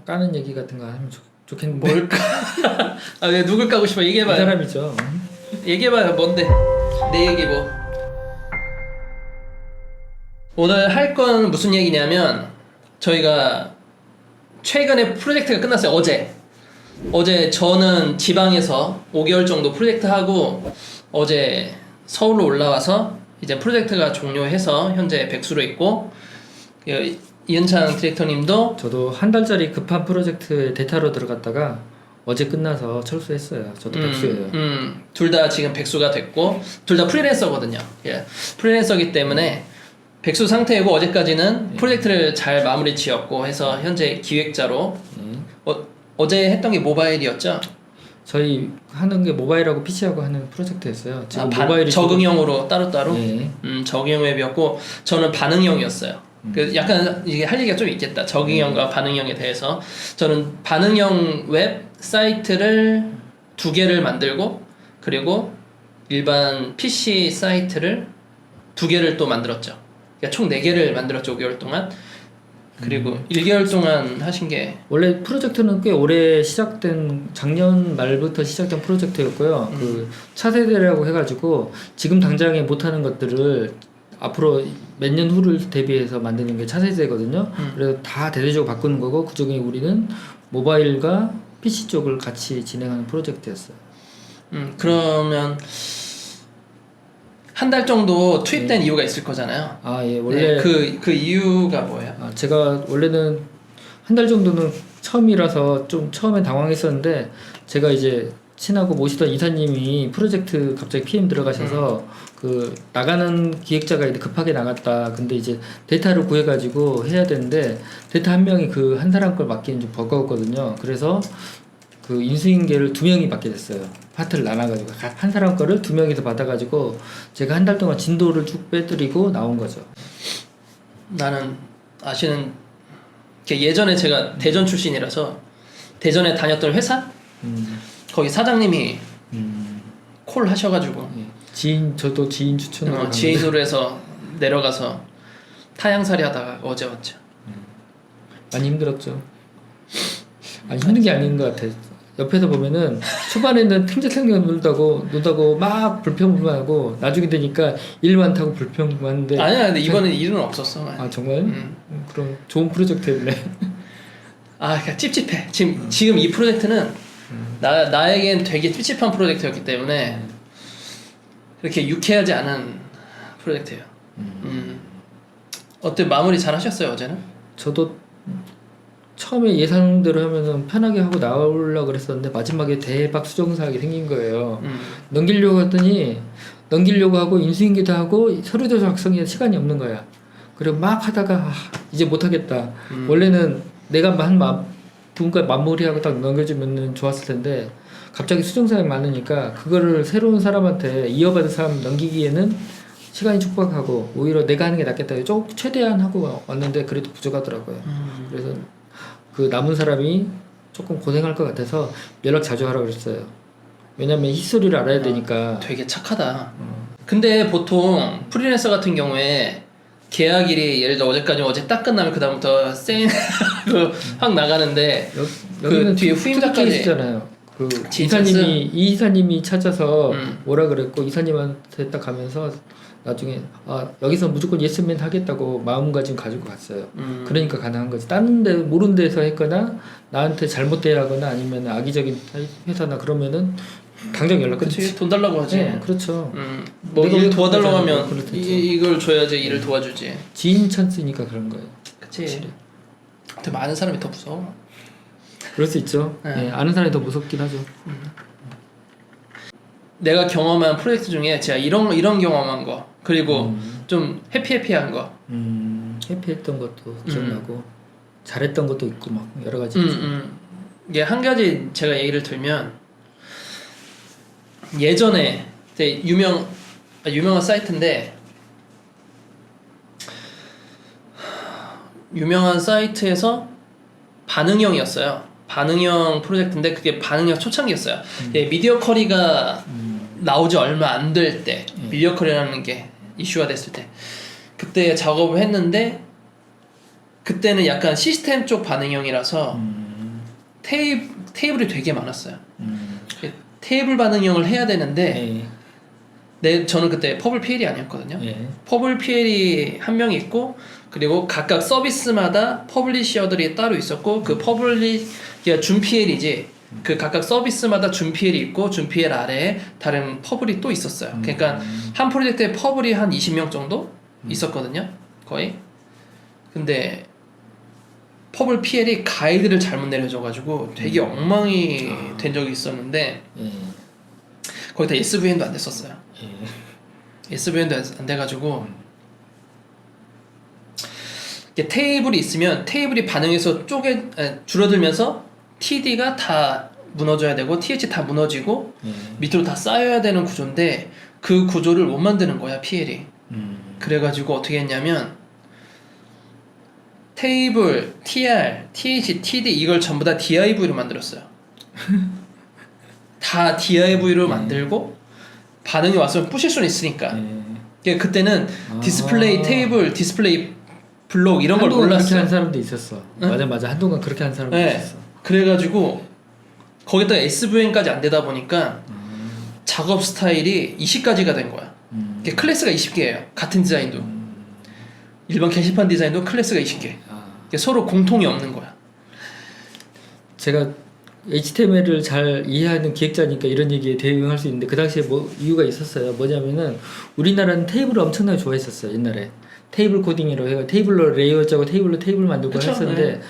까는 얘기 같은 거 하면 좋겠는데. 뭘까? 아, 왜 누굴 까고 싶어? 이 얘기해봐요. 사람이죠. 얘기해봐요. 뭔데? 내 얘기 뭐? 오늘 할 건 무슨 얘기냐면 저희가 최근에 프로젝트가 끝났어요. 어제 저는 지방에서 5개월 정도 프로젝트 하고 어제 서울로 올라와서 이제 프로젝트가 종료해서 현재 백수로 있고 이은창 디렉터님도 저도 한 달짜리 급한 프로젝트에 데이터로 들어갔다가 어제 끝나서 철수했어요. 저도 백수예요. 둘 다 지금 백수가 됐고 둘 다 프리랜서거든요. 예. 프리랜서기 때문에 백수 상태이고 어제까지는 프로젝트를 잘 마무리 지었고 해서 현재 기획자로 어제 했던 게 모바일이었죠? 저희 하는 게 모바일하고 PC하고 하는 프로젝트였어요. 지금 모바일이 적응형으로 따로따로? 네. 적응형 웹이었고 저는 반응형이었어요. 그 약간 이게 할 얘기가 좀 있겠다. 적응형과 반응형에 대해서 저는 반응형 웹 사이트를 2개를 만들고 그리고 일반 PC 사이트를 2개를 또 만들었죠. 그러니까 총 4개를 만들었죠. 5개월 동안. 그리고 1개월 동안 하신 게 원래 프로젝트는 꽤 오래 시작된 작년 말부터 시작된 프로젝트였고요. 그 차세대라고 해가지고 지금 당장에 못하는 것들을 앞으로 몇 년 후를 대비해서 만드는 게 차세대거든요. 그래서 다 대대적으로 바꾸는 거고 그중에 우리는 모바일과 PC 쪽을 같이 진행하는 프로젝트였어요. 그러면 한 달 정도 투입된 이유가 있을 거잖아요. 아, 예, 원래 그 이유가 뭐예요? 제가 원래는 한 달 정도는 처음이라서 좀 처음에 당황했었는데 제가 이제 친하고 모시던 이사님이 프로젝트 갑자기 PM 들어가셔서 그 나가는 기획자가 이제 급하게 나갔다. 근데 이제 데이터를 구해가지고 해야 되는데 데이터 한 명이 그 한 사람 걸 맡기는 좀 버거웠거든요. 그래서 그 인수인계를 2명이 받게 됐어요. 파트를 나눠가지고 한 사람 거를 2명이서 받아가지고 제가 한 달 동안 진도를 쭉 빼드리고 나온 거죠. 나는 아시는 예전에 제가 대전 출신이라서 대전에 다녔던 회사 거기 사장님이 콜 하셔가지고 저도 지인 추천으로 지인으로 해서 내려가서 타향살이 하다가 어제 왔죠. 많이 힘들었죠. 아니 힘든 게 아닌 것 같아. 옆에서 보면은 초반에는 틈새탕경 놀다고 막 불평불만하고 나중에 되니까 일 많다고 불평불만한데 아니야 근데 이번엔 일은 없었어. 아 정말? 그럼 좋은 프로젝트였네. 아 그러니까 찝찝해. 지금 이 프로젝트는 나에겐 되게 찝찝한 프로젝트였기 때문에 그렇게 유쾌하지 않은 프로젝트예요. 어때 마무리 잘 하셨어요 어제는? 저도 처음에 예상대로 하면은 편하게 하고 나오려고 그랬었는데 마지막에 대박 수정사하게 생긴 거예요. 넘기려고 하고 인수인계도 하고 서류도 작성에 시간이 없는 거야. 그리고 막 하다가 이제 못하겠다. 원래는 내가 한 부분까지 마무리하고 딱 넘겨주면 좋았을 텐데 갑자기 수정사항이 많으니까 그거를 새로운 사람한테 이어받은 사람 넘기기에는 시간이 촉박하고 오히려 내가 하는 게 낫겠다. 최대한 하고 왔는데 그래도 부족하더라고요. 그래서 그 남은 사람이 조금 고생할 것 같아서 연락 자주 하라고 그랬어요. 왜냐면 히스토리를 알아야 되니까. 되게 착하다. 근데 보통 프리랜서 같은 경우에 계약일이 예를 들어 어제 딱 끝나면 그 다음부터 확 나가는데 여기는 그 뒤에 후임자까지 잖아요. 그 진짜스? 이사님이 찾아서 뭐라 그랬고 이사님한테 딱 가면서 나중에 여기서 무조건 예스맨 하겠다고 마음가짐 가지고 갔어요. 그러니까 가능한 거지. 다른 데 모르는 데서 했거나 나한테 잘못 대하거나 아니면 악의적인 회사나 그러면은 당장 연락 그치 돈 달라고 하지. 네, 그렇죠. 뭐 일 도와달라고 하면 그렇겠죠. 이걸 줘야지 일을 도와주지. 지인 찬스니까 그런 거예요. 그치. 근데 많은 사람이 더 무서워. 그럴 수 있죠. 네, 아는 사람이 더 무섭긴 하죠. 내가 경험한 프로젝트 중에 제가 이런 경험한 거 그리고 좀 해피한 거 해피했던 것도 기억나고 잘했던 것도 있고 막 여러 가지 이게 한 가지 제가 얘기를 들면 예전에 되게 유명한 사이트인데 유명한 사이트에서 반응형이었어요. 반응형 프로젝트인데 그게 반응형 초창기였어요. 미디어 커리가 나오지 얼마 안 될 때 미디어 커리라는 게 이슈가 됐을 때 그때 작업을 했는데 그때는 약간 시스템 쪽 반응형이라서 테이블이 되게 많았어요. 테이블 반응형을 해야 되는데 저는 그때 퍼블 PL이 아니었거든요. 퍼블 PL이 한 명 있고 그리고 각각 서비스마다 퍼블리셔들이 따로 있었고 그 그러니까 준 PL이지 그 각각 서비스마다 준 PL이 있고 준 PL 아래에 다른 퍼블이 또 있었어요. 그러니까 한 프로젝트에 퍼블이 한 20명 정도 있었거든요. 거의. 근데 퍼블 PL이 가이드를 잘못 내려줘가지고 되게 엉망이 된 적이 있었는데 거기다 SVN도 안 됐었어요. SVN도 안 돼가지고 이게 테이블이 있으면 테이블이 반응해서 줄어들면서 TD가 다 무너져야 되고 TH 다 무너지고 밑으로 다 쌓여야 되는 구조인데 그 구조를 못 만드는 거야 PL이. 그래가지고 어떻게 했냐면 테이블, TR, TH, TD 이걸 전부 다 DIV로 만들었어요. 다 DIV로 만들고 반응이 왔으면 부실 수는 있으니까. 그러니까 그때는 디스플레이 테이블, 디스플레이 블록 이런 걸 몰랐어. 그렇게 한 사람도 있었어. 응? 맞아. 한동안 그렇게 한 사람도 있었어. 그래가지고 거기다가 SVN까지 안 되다 보니까 작업 스타일이 20가지가 된 거야. 클래스가 20개예요. 같은 디자인도. 일반 게시판 디자인도 클래스가 20개. 서로 공통이 없는 거야. 제가 HTML을 잘 이해하는 기획자니까 이런 얘기에 대응할 수 있는데 그 당시에 뭐 이유가 있었어요. 뭐냐면은 우리나라는 테이블을 엄청나게 좋아했었어요. 옛날에 테이블 코딩이라고 해서 테이블로 레이아웃 짜고 테이블 만들고 그쵸? 했었는데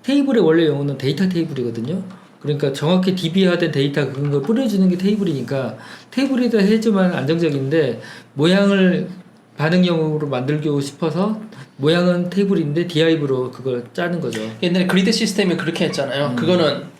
테이블의 원래 용어는 데이터 테이블이거든요. 그러니까 정확히 DB화된 데이터 그런 걸 뿌려주는 게 테이블이니까 테이블에다 해주면 안정적인데 모양을 반응형으로 만들고 싶어서 모양은 테이블인데 DIV로 그걸 짜는 거죠. 옛날에 그리드 시스템이 그렇게 했잖아요. 그거는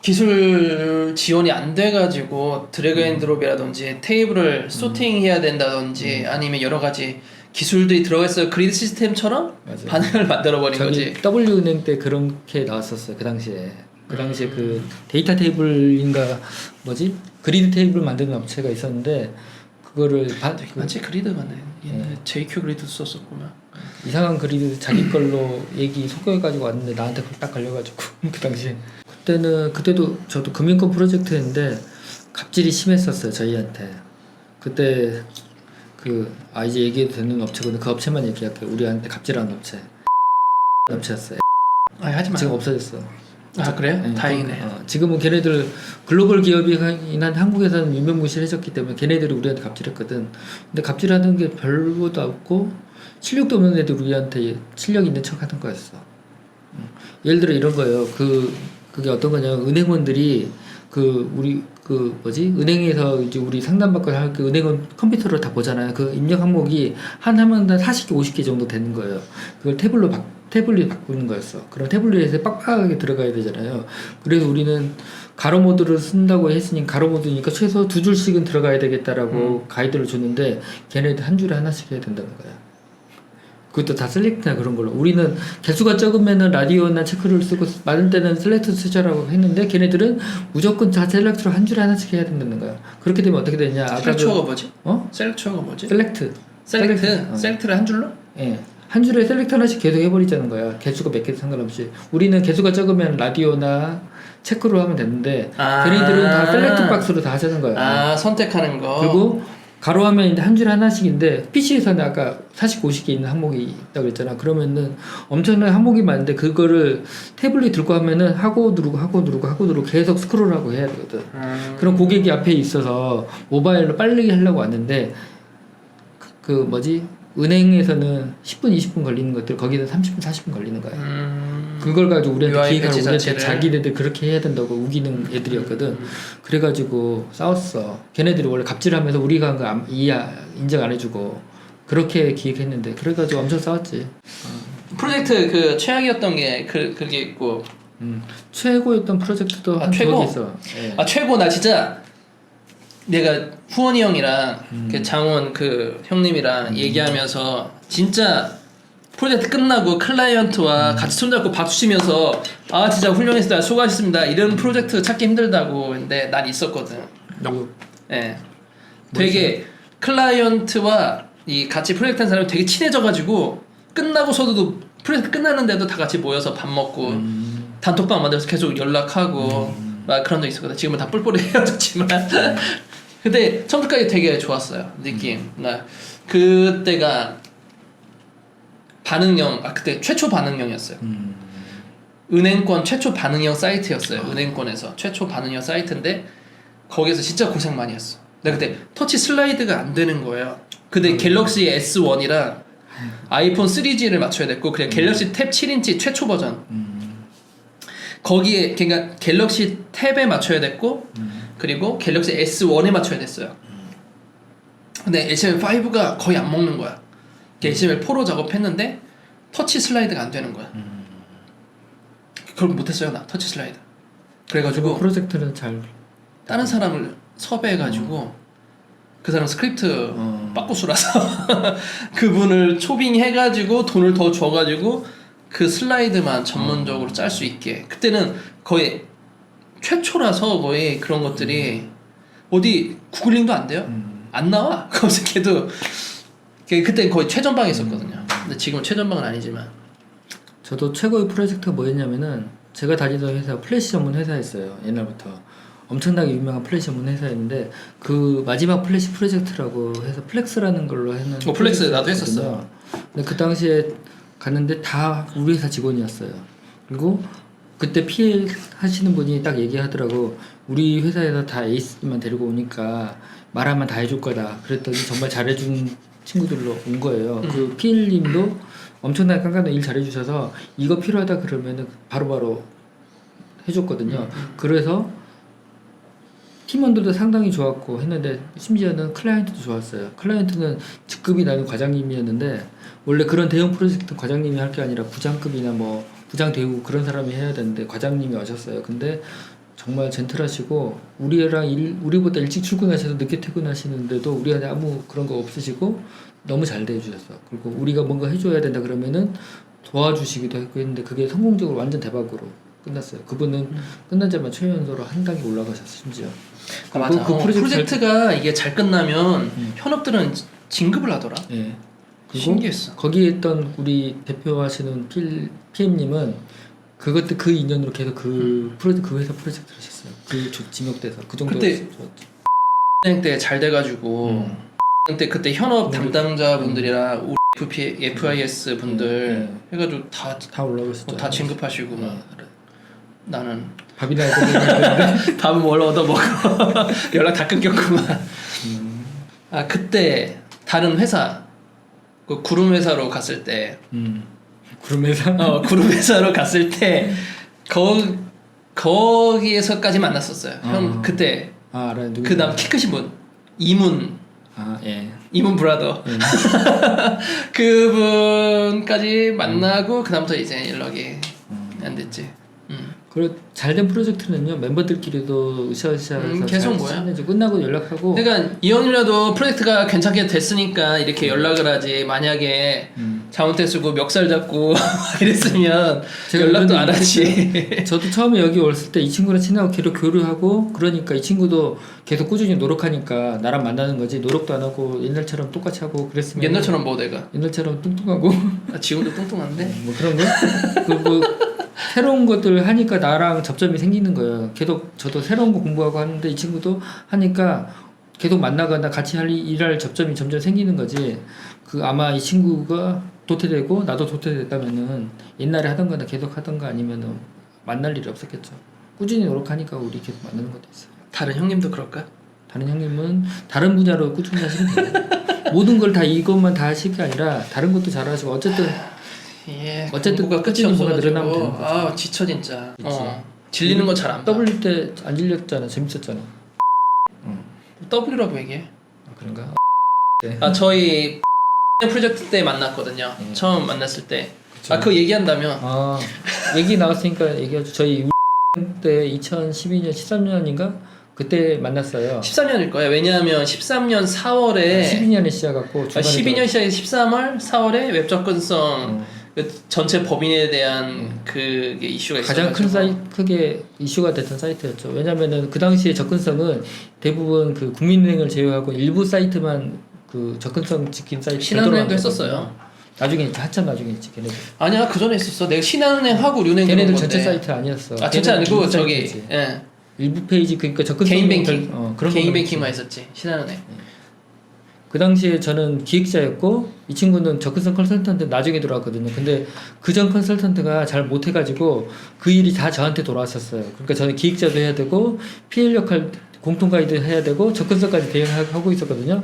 기술 지원이 안 돼가지고 드래그 앤 드롭이라든지 테이블을 소팅해야 된다든지 아니면 여러 가지 기술들이 들어가 있어요. 그리드 시스템처럼 맞아요. 반응을 만들어버린 거지. W은행 때 그렇게 나왔었어요. 그 당시에 그 데이터 테이블인가 뭐지 그리드 테이블 만드는 업체가 있었는데 그거를 맞지 그리드 만든 옛날에 JQ 그리드 썼었구만. 이상한 그리드 자기 걸로 얘기 속여가지고 왔는데 나한테 딱 걸려가지고 그 당시에 그때도 저도 금융권 프로젝트 했는데 갑질이 심했었어요 저희한테. 그때 이제 얘기해도 되는 업체거든. 그 업체만 얘기할게요. 우리한테 갑질하는 업체였어요. 하지 마. 지금 없어졌어. 그래요? 네, 다행이네. 지금은 걔네들 글로벌 기업이긴 한 한국에서는 유명무실해졌기 때문에 걔네들이 우리한테 갑질했거든. 근데 갑질하는 게 별로도 없고 실력도 없는 애들 우리한테 실력 있는 척 하는 거였어. 예를 들어 이런 거예요. 그게 어떤 거냐면 은행원들이 은행에서 이제 우리 상담받고 할 그 은행원 컴퓨터로 다 보잖아요. 그 입력 항목이 하나만 40개, 50개 정도 되는 거예요. 그걸 태블릿 바꾸는 거였어. 그럼 태블릿에 빡빡하게 들어가야 되잖아요. 그래서 우리는 가로 모드를 쓴다고 했으니 가로 모드니까 최소 2줄씩은 들어가야 되겠다라고 가이드를 줬는데 걔네들 한 줄에 하나씩 해야 된다는 거야. 그것도 다 셀렉트나 그런 걸로. 우리는 개수가 적으면은 라디오나 체크를 쓰고 많은 때는 셀렉트 쓰자라고 했는데 걔네들은 무조건 다 셀렉트로 한 줄에 하나씩 해야 된다는 거야. 그렇게 되면 어떻게 되냐? 셀렉트가 뭐지? 셀렉트가 뭐지? 셀렉트를 한 줄로? 예. 한 줄에 셀렉트 하나씩 계속 해버리자는 거야. 개수가 몇 개도 상관없이. 우리는 개수가 적으면 라디오나 체크로 하면 되는데 걔네들은 다 셀렉트 박스로 다 하자는 거야. 선택하는 거. 그리고 가로화면인데 한 줄에 하나씩인데 PC에서는 아까 40, 50개 있는 항목이 있다고 그랬잖아. 그러면은 엄청난 항목이 많은데 그거를 태블릿 들고 하면은 하고 누르고 계속 스크롤하고 해야 되거든. 그럼 고객이 앞에 있어서 모바일로 빨리 하려고 왔는데 은행에서는 10분, 20분 걸리는 것들 거기는 30분, 40분 걸리는 거야. 그걸 가지고 우리한테 기획하고 우리한테 자기네들 그렇게 해야 된다고 우기는 애들이었거든. 그래가지고 싸웠어. 걔네들이 원래 갑질하면서 우리가 한 거 인정 안 해주고 그렇게 기획했는데 그래가지고 엄청 싸웠지. 프로젝트 최악이었던 게 그게 있고 최고였던 프로젝트도 한 최고? 개 있어. 예. 최고. 나 진짜 내가 후원이 형이랑 장원 형님이랑 얘기하면서 진짜 프로젝트 끝나고 클라이언트와 같이 손잡고 박수 치면서 진짜 훌륭했습니다, 수고하셨습니다 이런 프로젝트 찾기 힘들다고. 근데 난 있었거든. 네. 되게 클라이언트와 이 같이 프로젝트 한 사람이 되게 친해져가지고 끝나고서도 프로젝트 끝나는데도 다 같이 모여서 밥 먹고 단톡방 만들어서 계속 연락하고 막 그런 적 있었거든. 지금은 다 뿔뿔이 헤어졌지만 근데 처음부터까지 되게 좋았어요. 느낌. 나 그때가 반응형 그때 최초 반응형이었어요. 은행권 최초 반응형 사이트였어요. 은행권에서 최초 반응형 사이트인데 거기서 진짜 고생 많이 했어. 내가 그때 터치 슬라이드가 안 되는 거예요. 근데 갤럭시 S1이랑 아이폰 3G를 맞춰야 됐고 그냥 갤럭시 탭 7인치 최초 버전 거기에 그러니까 갤럭시 탭에 맞춰야 됐고 그리고 갤럭시 S1에 맞춰야 됐어요. 근데 HTML5가 거의 안 먹는 거야. HTML4로 작업했는데 터치 슬라이드가 안 되는 거야. 그걸 못했어요 나 터치 슬라이드. 그래가지고 프로젝트는 잘 다른 사람을 섭외해가지고 그 사람 스크립트 빠꾸수라서 그분을 초빙해가지고 돈을 더 줘가지고 그 슬라이드만 전문적으로 짤 수 있게. 그때는 거의 최초라서 거의 그런 것들이 어디 구글링도 안 돼요. 안 나와 검색해도. 그때 거의 최전방에 있었거든요. 근데 지금은 최전방은 아니지만. 저도 최고의 프로젝트가 뭐였냐면은 제가 다니던 회사 플래시 전문 회사였어요. 옛날부터 엄청나게 유명한 플래시 전문 회사였는데 그 마지막 플래시 프로젝트라고 해서 플렉스라는 걸로 했는 플렉스 나도 했었어. 근데 그 당시에 갔는데 다 우리 회사 직원이었어요. 그리고 그때 PL 하시는 분이 딱 얘기하더라고. 우리 회사에서 다 에이스만 데리고 오니까 말하면 다 해줄 거다. 그랬더니 정말 잘해준 친구들로 온 거예요. 그 PL님도 엄청나게 깐깐하게 일 잘해주셔서 이거 필요하다 그러면은 바로바로 해줬거든요. 그래서 팀원들도 상당히 좋았고 했는데 심지어는 클라이언트도 좋았어요. 클라이언트는 직급이 나는 과장님이었는데 원래 그런 대형 프로젝트 과장님이 할 게 아니라 부장급이나 뭐 부장 대우 그런 사람이 해야 되는데 과장님이 오셨어요. 근데 정말 젠틀하시고 우리보다 일찍 출근하셔서 늦게 퇴근하시는데도 우리한테 아무 그런 거 없으시고 너무 잘 대해주셨어. 그리고 우리가 뭔가 해줘야 된다 그러면은 도와주시기도 했고 했는데 그게 성공적으로 완전 대박으로 끝났어요. 그분은 끝나자마자 최연소로 한 단계 올라가셨어 심지어. 맞아. 그 프로젝트가 이게 잘 끝나면 현업들은 진급을 하더라. 예. 신기했어. 거기에 있던 우리 대표하시는 PM님은 그것도 그 인연으로 계속 그 회사 프로젝트를 하셨어요. 그 지목돼서 그 정도. 그때 은행 때 잘 돼가지고 그때 현업 담당자분들이랑 우리 FIS 분들 해가지고 다 올라오셨죠. 다 진급하시고 막 나는 밥이나 먹었는데 밥은 뭘 얻어먹어. 연락 다 끊겼구만. 아 그때 다른 회사 그 구름 회사로 갔을 때 구름 회사? 구름 회사로 갔을 때 거기에서까지 만났었어요. 형 그때 알아요. 그 다음 키 크신 분 이문 예. 이문 브라더 그분까지 만나고 그다음부터 이제 연락이 안 됐지. 그리고 잘된 프로젝트는요 멤버들끼리도 으쌰으쌰해서 계속 뭐야? 끝나고 연락하고. 그러니까 이 형이라도 프로젝트가 괜찮게 됐으니까 이렇게 연락을 하지. 만약에 잘못했고 멱살 잡고 이랬으면 연락도 안 하지. 저도 처음에 여기 왔을 때 이 친구랑 친하고 계속 교류하고 그러니까 이 친구도 계속 꾸준히 노력하니까 나랑 만나는 거지. 노력도 안 하고 옛날처럼 똑같이 하고 그랬으면. 옛날처럼 뭐 내가? 옛날처럼 뚱뚱하고. 지금도 뚱뚱한데? 뭐 그런 거? 새로운 것들 하니까 나랑 접점이 생기는 거예요. 계속 저도 새로운 거 공부하고 하는데 이 친구도 하니까 계속 만나거나 같이 일할 접점이 점점 생기는 거지. 아마 이 친구가 도태되고 나도 도태됐다면은 옛날에 하던 거나 계속 하던 거 아니면은 만날 일이 없었겠죠. 꾸준히 노력하니까 우리 계속 만나는 것도 있어요. 다른 형님도 그럴까? 다른 형님은 다른 분야로 꾸준히 하시면 돼요. 모든 걸 다 이것만 다 하실 게 아니라 다른 것도 잘하시고 어쨌든 공부가 끝이 뭐가 늘어나면 되는 거죠. 아 지쳐 진짜. 질리는 건 잘 안 봐. W 때 안 질렸잖아. 재밌었잖아. W라고 얘기해. 그런가? 저희 프로젝트 때 만났거든요. 처음 만났을 때. 그거 얘기한다면. 얘기 나왔으니까 얘기하죠. 저희 때 2012년 13년인가 그때 만났어요. 13년일 거예요. 왜냐하면 13년 4월에 12년에 시작했고 12년 시작에 13월 4월에 웹 접근성 그 전체 법인에 대한 그게 이슈가 있어요. 가장 크게 이슈가 됐던 사이트였죠. 왜냐면은 그 당시에 접근성은 대부분 그 국민은행을 제외하고 일부 사이트만 그 접근성 지킨 사이트 신한은행도 했었어요. 나중에 있지, 한참 나중에 있지 걔네들. 아니야 그 전에 있었어. 내가 신한은행하고 은행 걔네들 들어온 전체 건데. 사이트 아니었어. 아 전체 아니고 일부 저기 사이트지. 예. 일부 페이지 그러니까 접근 개인 뱅킹 그런 개인 거는 뱅킹만 있지. 있었지 신한은행. 그 당시에 저는 기획자였고 이 친구는 접근성 컨설턴트 나중에 들어왔거든요. 근데 그 전 컨설턴트가 잘 못해가지고 그 일이 다 저한테 돌아왔었어요. 그러니까 저는 기획자도 해야 되고 PL 역할 공통 가이드 해야 되고 접근성까지 대응하고 있었거든요.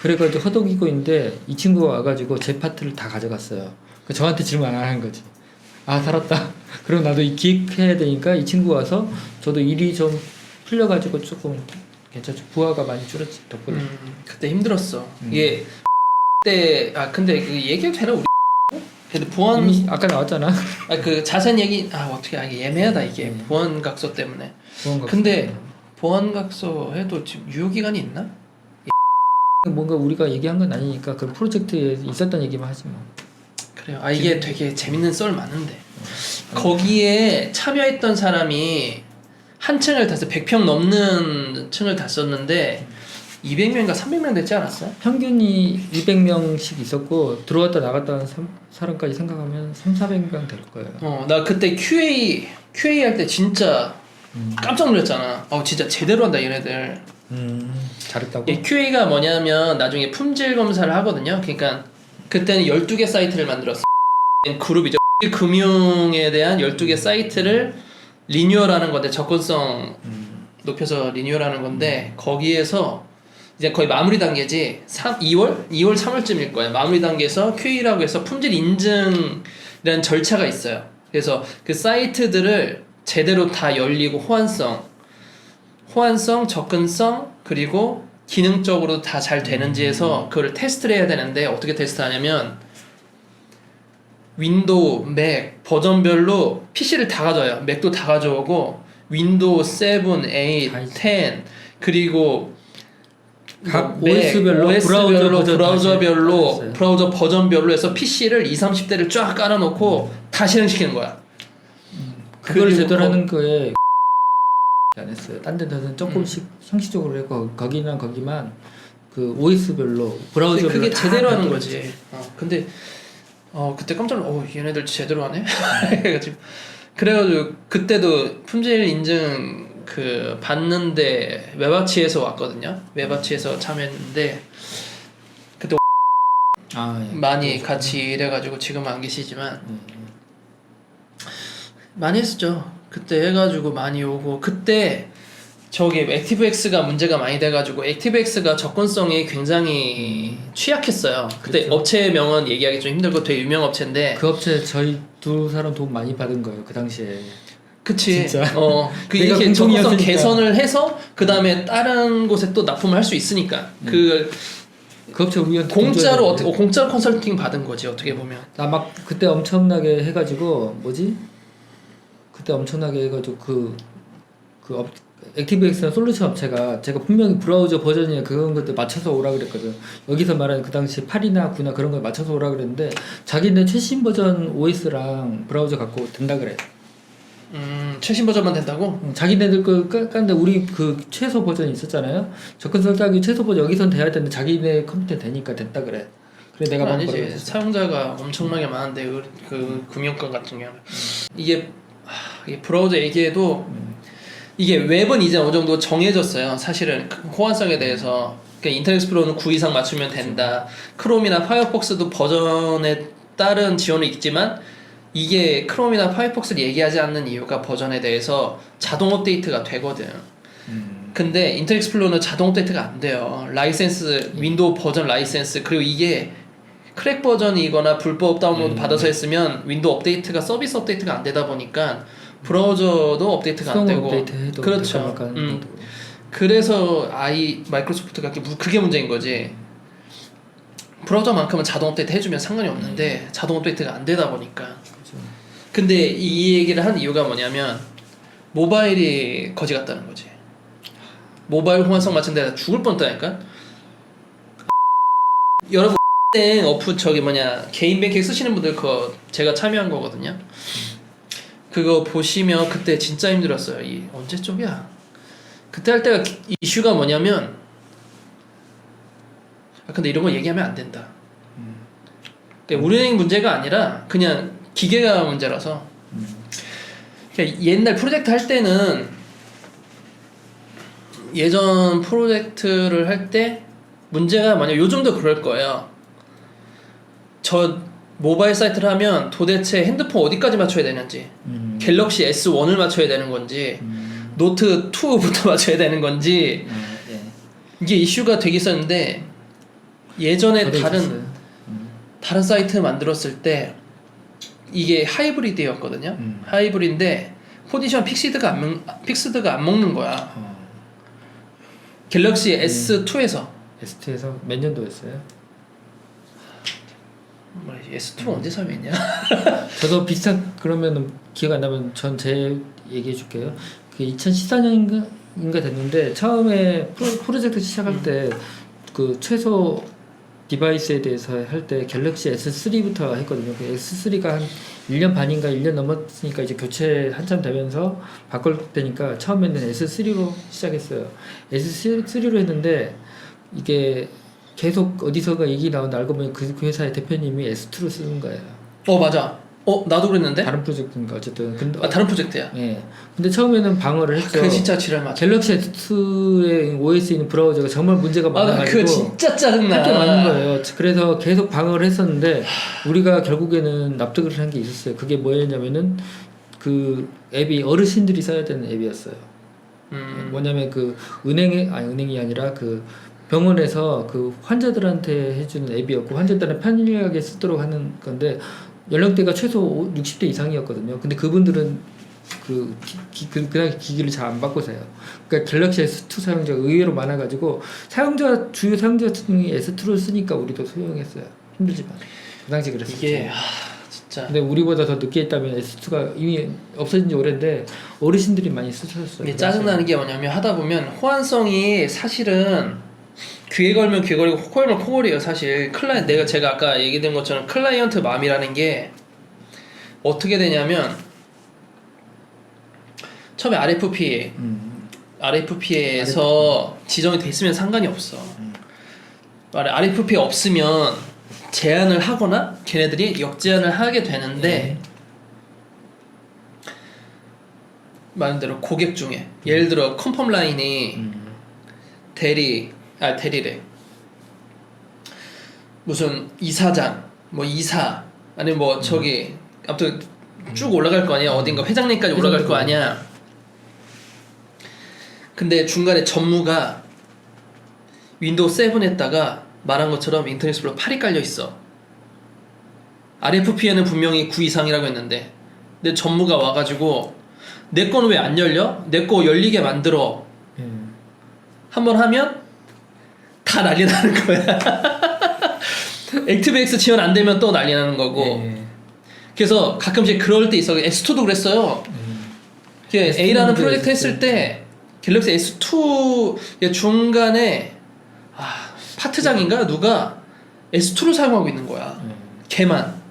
그래가지고 허덕이고 있는데 이 친구가 와가지고 제 파트를 다 가져갔어요. 그러니까 저한테 질문 안 하는 거지. 아 살았다. 그리고 나도 이 기획해야 되니까 이 친구 와서 저도 일이 좀 풀려가지고 조금 괜찮죠. 부하가 많이 줄었지 덕분에. 그때 힘들었어. 이게 그때 근데 그 얘기해도 되나 우리? 근데 보안 이미 아까 나왔잖아. 그 자세한 얘기 어떻게 이게 애매하다 이게 보안각서 때문에. 근데 보안각서 해도 지금 유효기간이 있나? 뭔가 우리가 얘기한 건 아니니까 그 프로젝트에 있었던 얘기만 하지 뭐. 그래요. 이게 되게 재밌는 썰 많은데 거기에 참여했던 사람이 한 층을 탔어. 100평 넘는 층을 탔었는데 200명인가 300명 됐지 않았어? 평균이 200명씩 있었고 들어왔다 나갔다 하는 사람까지 생각하면 3,400명 될 거예요. 나 그때 QA 할 때 진짜 깜짝 놀랐잖아. 진짜 제대로 한다 얘네들. 잘했다고? 이 QA가 뭐냐면 나중에 품질 검사를 하거든요. 그러니까 그때는 12개 사이트를 만들었어. 그룹이죠. 금융에 대한 12개 사이트를 리뉴얼하는 건데 접근성 높여서 리뉴얼하는 건데 거기에서 이제 거의 마무리 단계지. 2월 3월쯤일 거예요. 마무리 단계에서 QA라고 해서 품질 인증이라는 절차가 있어요. 그래서 그 사이트들을 제대로 다 열리고 호환성, 접근성 그리고 기능적으로 다 잘 되는지 해서 그거를 테스트를 해야 되는데 어떻게 테스트하냐면 윈도우, 맥 버전별로 PC를 다 가져와요. 맥도 다 가져오고 윈도우 7, 8, 10 그리고 각 OS별로 브라우저 버전별로 해서 PC를 20, 30대를 쫙 깔아놓고 다 실행시키는 거야. 그걸 제대로 하는 거에 안 했어요. 딴 데는 조금씩 형식적으로 했고 거기만 그 OS별로 브라우저별로 그게 다 제대로 하는 만들었지. 거지. 근데 그때 깜짝 놀라. 얘네들 제대로 하네. 그래가지고 그때도 품질 인증 그 받는데 웹아치에서 왔거든요. 웹아치에서 참여했는데 그때 예. 많이 같이 일해가지고 지금은 안 계시지만 많이 했었죠. 그때 해가지고 많이 오고 그때 저기 액티브엑스가 문제가 많이 돼가지고 액티브엑스가 접근성이 굉장히 취약했어요. 그때 그렇죠. 업체명은 얘기하기 좀 힘들고 되게 유명 업체인데 그 업체 저희 두 사람 도움 많이 받은 거예요. 그 당시에. 그치. 진짜. 그 내가 이렇게 접근성 공통이었으니까. 개선을 해서 그 다음에 다른 곳에 또 납품을 할 수 있으니까 그 업체 우리한테 공짜로 공짜로 컨설팅 받은 거지 어떻게 보면. 나 막 그때 엄청나게 해가지고 그때 엄청나게 해가지고 액티브엑스나 솔루션 업체가 제가 분명히 브라우저 버전이나 그런 것들 맞춰서 오라 그랬거든. 여기서 말하는 그 당시 8이나 9나 그런 걸 맞춰서 오라 그랬는데 자기네 최신 버전 OS랑 브라우저 갖고 된다 그래. 최신 버전만 된다고? 자기네들 깠는데 우리 그 최소 버전이 있었잖아요. 접근성 따기 최소 버전 여기선 돼야 되는데 자기네 컴퓨터 되니까 됐다 그래. 그래 내가 막 아니지. 사용자가 엄청나게 많은데 그 금융권 같은 경우는 이게 브라우저 얘기해도 이게 웹은 이제 어느 정도 정해졌어요. 사실은 호환성에 대해서 그러니까 인터넷 익스플로러는 9 이상 맞추면 된다. 크롬이나 파이어폭스도 버전에 따른 지원이 있지만 이게 크롬이나 파이어폭스를 얘기하지 않는 이유가 버전에 대해서 자동 업데이트가 되거든. 근데 인터넷 익스플로러는 자동 업데이트가 안 돼요. 라이센스 윈도우 버전 라이센스 그리고 이게 크랙 버전이거나 불법 다운로드 받아서 했으면 윈도우 업데이트가 서비스 업데이트가 안 되다 보니까 브라우저도 업데이트가 안 되고 그렇죠. 그래서 마이크로소프트가 그게 문제인 거지. 브라우저만큼은 자동 업데이트 해주면 상관이 없는데 자동 업데이트가 안 되다 보니까. 그렇죠. 근데 이 얘기를 한 이유가 뭐냐면 모바일이 거지 같다는 거지. 모바일 호환성 맞춘 데다 죽을 뻔했다니까. 여러분 어프 개인 뱅킹 쓰시는 분들 그거 제가 참여한 거거든요. 그거 보시면 그때 진짜 힘들었어요. 언제쯤이야? 그때 할 때가 이슈가 뭐냐면 근데 이런 거 얘기하면 안 된다. 그러니까 우리은행 문제가 아니라 그냥 기계가 문제라서. 그러니까 옛날 프로젝트 할 때는 예전 프로젝트를 할 때 문제가 만약 요즘도 그럴 거예요. 저 모바일 사이트를 하면 도대체 핸드폰 어디까지 맞춰야 되는지, 갤럭시 S1을 맞춰야 되는 건지, 노트 2부터 맞춰야 되는 건지, 네. 이게 이슈가 되게 있었는데 예전에 다른 사이트 만들었을 때 이게 하이브리드였거든요. 하이브리드인데 포지션 픽스드가 안 먹는 거야. 갤럭시 S2에서 S2에서 몇 년도였어요? S2 언제 삽입했냐? 저도 비슷한 그러면은 기억 안 나면 전 제 얘기해 줄게요. 그 2014년인가 됐는데 처음에 프로젝트 시작할 때 그 최소 디바이스에 대해서 할 때 갤럭시 S3부터 했거든요. 그 S3가 한 1년 반인가 1년 넘었으니까 이제 교체 한참 되면서 바꿀 때니까 처음에는 S3로 시작했어요. S3로 했는데 이게 계속 어디서가 얘기 나오는데 알고 보니 그 회사의 대표님이 S2로 쓰는 거예요. 맞아. 나도 그랬는데? 다른 프로젝트인가 어쨌든. 근데 다른 프로젝트야. 예. 근데 처음에는 방어를 했죠. 그게 진짜 지랄 맞아. 갤럭시 S2의 OS 있는 브라우저가 정말 문제가 많아가지고 그거 진짜 짜증나. 할 게 많은 거예요. 그래서 계속 방어를 했었는데 우리가 결국에는 납득을 한 게 있었어요. 그게 뭐였냐면은 그 앱이 어르신들이 써야 되는 앱이었어요. 뭐냐면 그 은행이 아니라 그 병원에서 그 환자들한테 해주는 앱이었고 환자들은 편리하게 쓰도록 하는 건데 연령대가 최소 60대 이상이었거든요. 근데 그분들은 그 당시 기기를 잘 안 바꿔 써요. 그러니까 갤럭시 S2 사용자가 의외로 많아가지고 주요 사용자층이 S2를 쓰니까 우리도 소용했어요. 힘들지만 그 당시 그랬었죠. 이게 진짜. 근데 우리보다 더 늦게 했다면 S2가 이미 없어진 지 오래인데 어르신들이 많이 쓰셨어요. 이게 짜증나는 게 뭐냐면 하다 보면 호환성이 사실은 귀에 걸면 귀에 걸리고 코 걸면 코 걸려요. 사실 제가 아까 얘기된 것처럼 클라이언트 맘이라는 게 어떻게 되냐면 처음에 RFP에서 지정이 돼 있으면 상관이 없어. RFP 없으면 제한을 하거나 걔네들이 역제한을 하게 되는데 말한 대로 고객 중에 예를 들어 컨펌 라인이 대리래 무슨 이사장 뭐 이사 아니면 뭐 저기 아무튼 쭉 올라갈 거 아니야. 어딘가 회장님까지 올라갈 거 아니야. 근데 중간에 전무가 윈도우 7에다가 말한 것처럼 인터넷 익스플로러 8이 깔려 있어. RFP에는 분명히 9 이상이라고 했는데 근데 전무가 와가지고 내 거는 왜 안 열려? 내 거 열리게 만들어. 한번 하면 다 난리 나는 거야. 액티브엑스 지원 안 되면 또 난리 나는 거고. 그래서 가끔씩 그럴 때 있어. S2도 그랬어요. A라는 프로젝트 했을 때 갤럭시 S2 중간에 파트장인가 누가 S2를 사용하고 있는 거야. 걔만.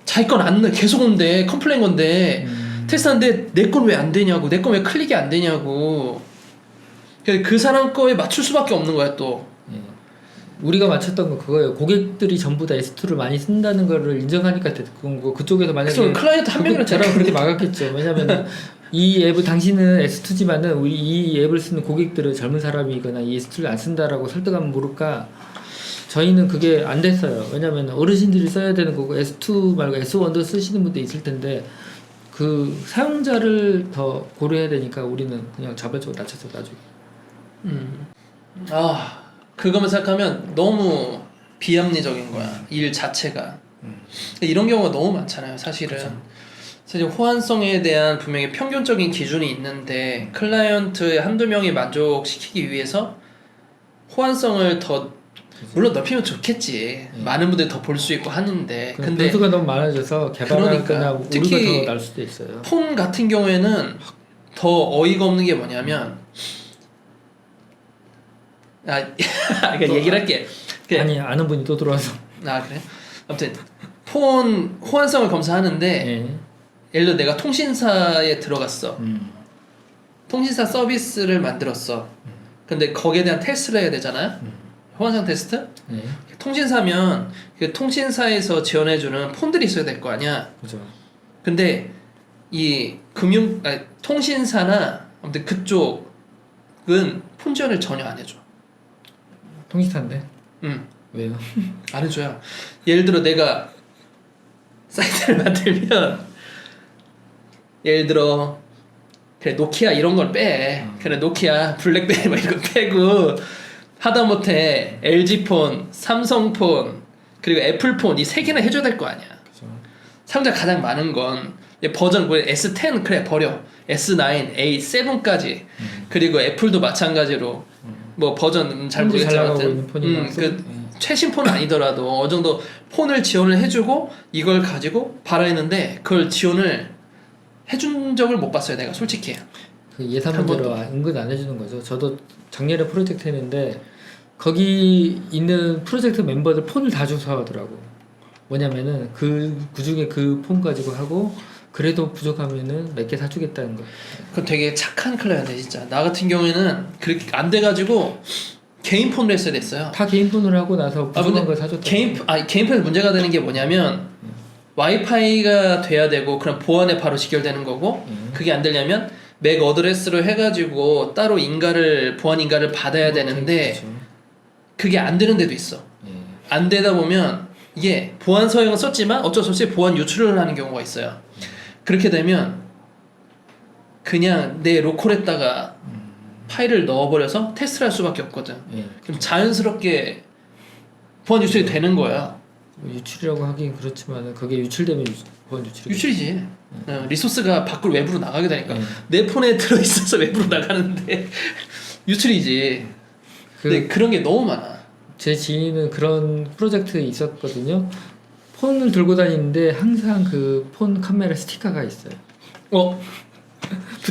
자기 건 안 계속 온대. 컴플레인 건데 테스트하는데 내 건 왜 안 되냐고. 내 건 왜 클릭이 안 되냐고. 그 사람 거에 맞출 수밖에 없는 거야 또. 우리가 맞췄던 건 그거예요. 고객들이 전부 다 S2를 많이 쓴다는 거를 인정하니까 그건 거. 그쪽에서 만약에 클라이언트 한 명이랑 저랑 그렇게 막았겠죠. 왜냐면 이 앱은 당신은 S2지만은 우리 이 앱을 쓰는 고객들은 젊은 사람이거나 이 S2를 안 쓴다라고 설득하면 모를까. 저희는 그게 안 됐어요. 왜냐면 어르신들이 써야 되는 거고 S2 말고 S1도 쓰시는 분도 있을 텐데 그 사용자를 더 고려해야 되니까 우리는 그냥 자발적으로 낮춰서 놔주고. 그거만 생각하면 너무 비합리적인 거야. 일 자체가. 이런 경우가 너무 많잖아요. 사실은. 그렇죠. 사실 호환성에 대한 분명히 평균적인 기준이 있는데 클라이언트의 한두 명이 만족시키기 위해서 호환성을 더 물론 넓히면 좋겠지. 많은 분들이 더 볼 수 있고 하는데 근데 변수가 너무 많아져서 개발하거나 그러니까, 특히 오류가 더 날 수도 있어요. 폰 같은 경우에는 더 어이가 없는 게 뭐냐면 그러니까 얘기를 할게. 아니 아는 분이 또 들어와서. 그래? 아무튼 폰 호환성을 검사하는데 예를 들어 내가 통신사에 들어갔어. 통신사 서비스를 만들었어. 근데 거기에 대한 테스트를 해야 되잖아요. 호환성 테스트? 네. 통신사면 그 통신사에서 지원해주는 폰들이 있어야 될 거 아니야. 그죠. 근데 이 통신사나 아무튼 그쪽은 폰 지원을 전혀 안 해줘. 통신사인데. 응. 왜요? 안 해줘요. 예를 들어 내가 사이트를 만들면 예를 들어 그래 노키아 이런 걸 빼. 그래 노키아 블랙베리 뭐 이거 빼고 하다못해 LG폰, 삼성폰 그리고 애플폰 이 세 개나 해줘야 될 거 아니야. 그죠. 사용자 가장 많은 건 버전 뭐 S10 그래 버려. S9, A, 7까지 그리고 애플도 마찬가지로 뭐 버전 잘 폰도 잘 모르겠지만 나가고 아무튼 있는 폰이나 그 최신 폰은 아니더라도 어느 정도 폰을 지원을 해주고 이걸 가지고 봐라 했는데 그걸 지원을 해준 적을 못 봤어요 내가 솔직히. 그 예산문제로 은근 안 해주는 거죠. 저도 작년에 프로젝트 했는데 거기 있는 프로젝트 멤버들 폰을 다 줘서 하더라고. 뭐냐면은 그 중에 그 폰 가지고 하고 그래도 부족하면은 몇 개 사주겠다는 거. 그건 되게 착한 클라이언트 진짜. 나 같은 경우에는 그렇게 안 돼가지고 개인 폰으로 했어야 됐어요. 다 개인 폰으로 하고 나서 부족한 걸 사줬다. 개인 폰에서 문제가 되는 게 뭐냐면 와이파이가 돼야 되고 그럼 보안에 바로 직결되는 거고 그게 안 되려면 맥 어드레스로 해가지고 따로 보안 인가를 받아야 되는데 그렇죠. 그게 안 되는 데도 있어. 안 되다 보면 이게 보안 서형은 썼지만 어쩔 수 없이 보안 유출을 하는 경우가 있어요. 그렇게 되면 그냥 내 로컬에다가 파일을 넣어버려서 테스트를 할 수밖에 없거든. 그럼 자연스럽게 보안 유출이 되는 거야. 유출이라고 하긴 그렇지만 그게 유출되면 보안 유출이지. 리소스가 밖으로 외부로 나가게 되니까 내 폰에 들어있어서 외부로 나가는데 유출이지. 근데 그런 게 너무 많아. 제 지인은 그런 프로젝트 있었거든요. 폰을 들고 다니는데 항상 그 폰 카메라 스티커가 있어요.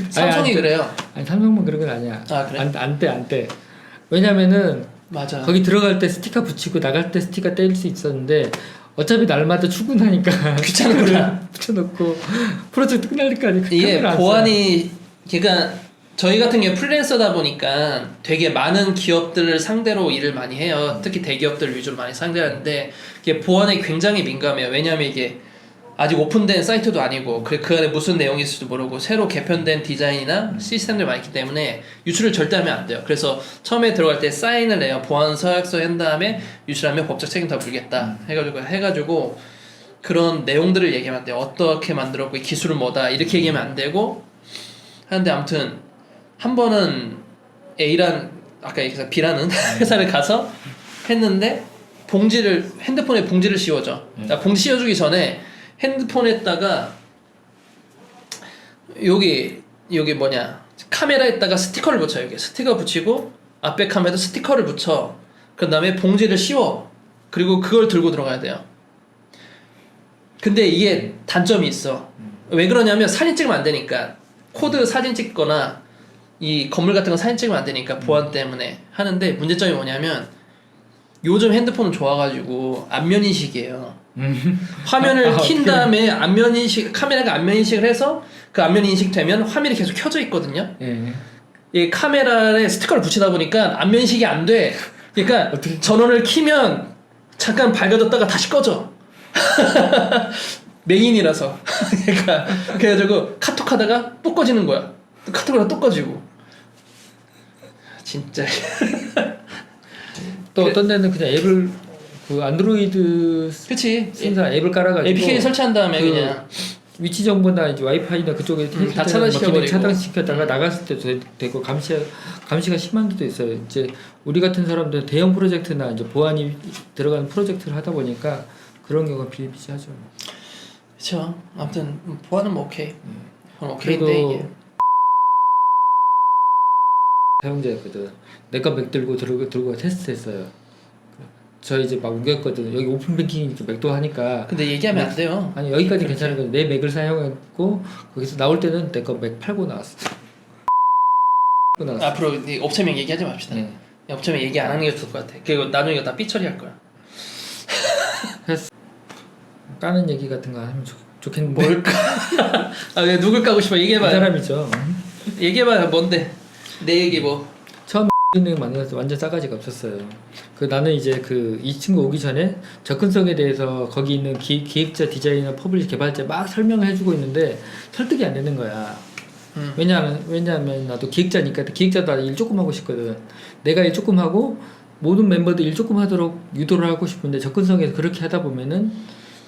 삼성이 그래요. 아니 삼성만 그런 건 아니야. 아 그래? 안 떼. 왜냐면은 맞아. 거기 들어갈 때 스티커 붙이고 나갈 때 스티커 뗄 수 있었는데 어차피 날마다 출근하니까 귀찮구나. 붙여놓고 프로젝트 끝날 때까지 이게 보안이 그러니까 저희 같은 경우 프리랜서다 보니까 되게 많은 기업들을 상대로 일을 많이 해요. 특히 대기업들 위주로 많이 상대하는데 이게 보안에 굉장히 민감해요. 왜냐하면 이게 아직 오픈된 사이트도 아니고 그 안에 무슨 내용이 있을지도 모르고 새로 개편된 디자인이나 시스템들이 많기 때문에 유출을 절대 하면 안 돼요. 그래서 처음에 들어갈 때 사인을 해요. 보안 서약서 한 다음에 유출하면 법적 책임 다 물겠다 해가지고 그런 내용들을 얘기하면 안 돼요. 어떻게 만들었고 기술은 뭐다 이렇게 얘기하면 안 되고 하는데 아무튼 한 번은 아까 얘기해서 B라는 회사를 가서 했는데 핸드폰에 봉지를 씌워줘. 봉지 씌워주기 전에 핸드폰에다가 여기 카메라에다가 스티커를 붙여. 여기 스티커 붙이고 앞에 카메라도 스티커를 붙여. 그 다음에 봉지를 씌워. 그리고 그걸 들고 들어가야 돼요. 근데 이게 단점이 있어. 왜 그러냐면 사진 찍으면 안 되니까. 코드 사진 찍거나 이 건물 같은 거 사진 찍으면 안 되니까 보안 때문에 하는데 문제점이 뭐냐면 요즘 핸드폰은 좋아가지고 안면 인식이에요. 화면을 킨 다음에 카메라가 안면 인식을 해서 그 안면 인식되면 화면이 계속 켜져 있거든요. 이 카메라에 스티커를 붙이다 보니까 안면 인식이 안 돼. 그러니까 전원을 키면 잠깐 밝아졌다가 다시 꺼져. 메인이라서. 그러니까 그래가지고 카톡하다가 또 꺼지는 거야. 카톡하다가 또 꺼지고. 진짜. 또 어떤 데는 그냥 앱을 그 안드로이드 쓴사 앱을 깔아가지고 APK 설치한 다음에 그냥 위치 정보나 이제 와이파이나 그쪽에 다 차단시켜버리고 차단시켰다가 나갔을 때도 되고 감시가 심한 데도 있어요. 이제 우리 같은 사람들 대형 프로젝트나 이제 보안이 들어가는 프로젝트를 하다 보니까 그런 경우가 비일비재하죠. 그렇죠. 아무튼 보안은 뭐 오케이. 오케이인데 이게 사용자였거든. 내가 맥 들고 테스트했어요. 저 이제 막 우겼거든. 여기 오픈 뱅킹이니까 맥도 하니까. 근데 얘기하면 안 돼요. 아니 여기까지 괜찮은 건 내 맥을 사용했고 거기서 나올 때는 내 거 맥 팔고 나왔어. 앞으로 업체명 얘기하지 맙시다. 업체명 얘기 안 하는 게 좋을 것 같아. 그리고 나중에 이거 다 삐처리할 거야. 까는 얘기 같은 거 하면 좋겠는데. 뭘까? 왜 누굴 까고 싶어? 얘기해봐. 이 사람이죠. 얘기해봐. 뭔데? 내 얘기 뭐. 처음 는 만나서 완전 싸가지가 없었어요. 그 나는 이제 그 이 친구 오기 전에 접근성에 대해서 거기 있는 기획자, 디자이너, 퍼블리셔, 개발자 막 설명을 해주고 있는데 설득이 안 되는 거야. 왜냐하면 나도 기획자니까 기획자도 일 조금 하고 싶거든. 내가 일 조금 하고 모든 멤버들 일 조금 하도록 유도를 하고 싶은데 접근성에서 그렇게 하다 보면은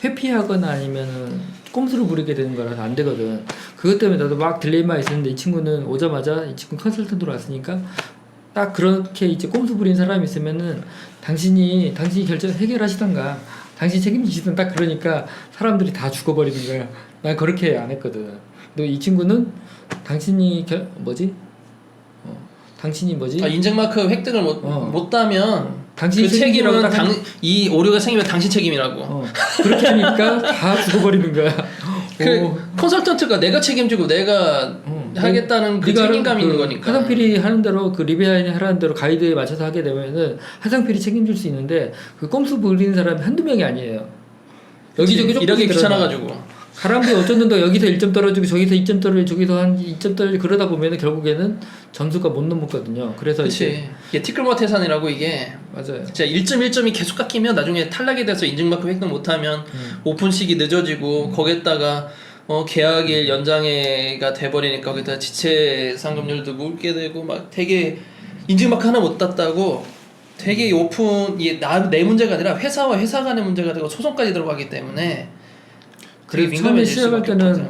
회피하거나 아니면은 꼼수를 부리게 되는 거라서 안 되거든. 그것 때문에 나도 막 딜레마 있었는데 이 친구는 오자마자 이 친구 컨설턴트로 왔으니까 딱 그렇게 이제 꼼수 부린 사람이 있으면은 당신이 결정 해결하시던가 당신이 책임지시던 딱 그러니까 사람들이 다 죽어버리는 거야. 난 그렇게 안 했거든. 근데 이 친구는 당신이 당신이 인증 마크 획득을 못 따면 당신 그 책임은 이 오류가 생기면 당신 책임이라고. 그렇게 하니까 다 죽어버리는 거야. 그 컨설턴트가 내가 책임지고 내가 하겠다는 그 책임감이 있는 거니까. 하상필이 하는 대로 그 리베아인이 하라는 대로 가이드에 맞춰서 하게 되면은 하상필이 책임질 수 있는데 그 꼼수 부리는 사람이 한두 명이 아니에요. 여기저기 조금씩 이렇게 귀찮아가지고. 사람들이 어쩌는데 여기서 1점 떨어지고 저기서 2점 떨어지고 저기서 한 2점 떨어지고 그러다 보면은 결국에는 점수가 못 넘었거든요. 그래서 그렇지. 이게 티끌모아 태산이라고 이게 맞아요. 진짜 1.1점이 계속 깎이면 나중에 탈락이 돼서 인증마크 획득 못하면 오픈 시기 늦어지고 거기에다가 계약일 연장회가 돼버리니까 거기다 지체 상금률도 물게 되고 막 되게 인증마크 하나 못 땄다고 되게 오픈 이게 내 문제가 아니라 회사와 회사 간의 문제가 되고 소송까지 들어가기 때문에 그래서 처음에 시작할 때는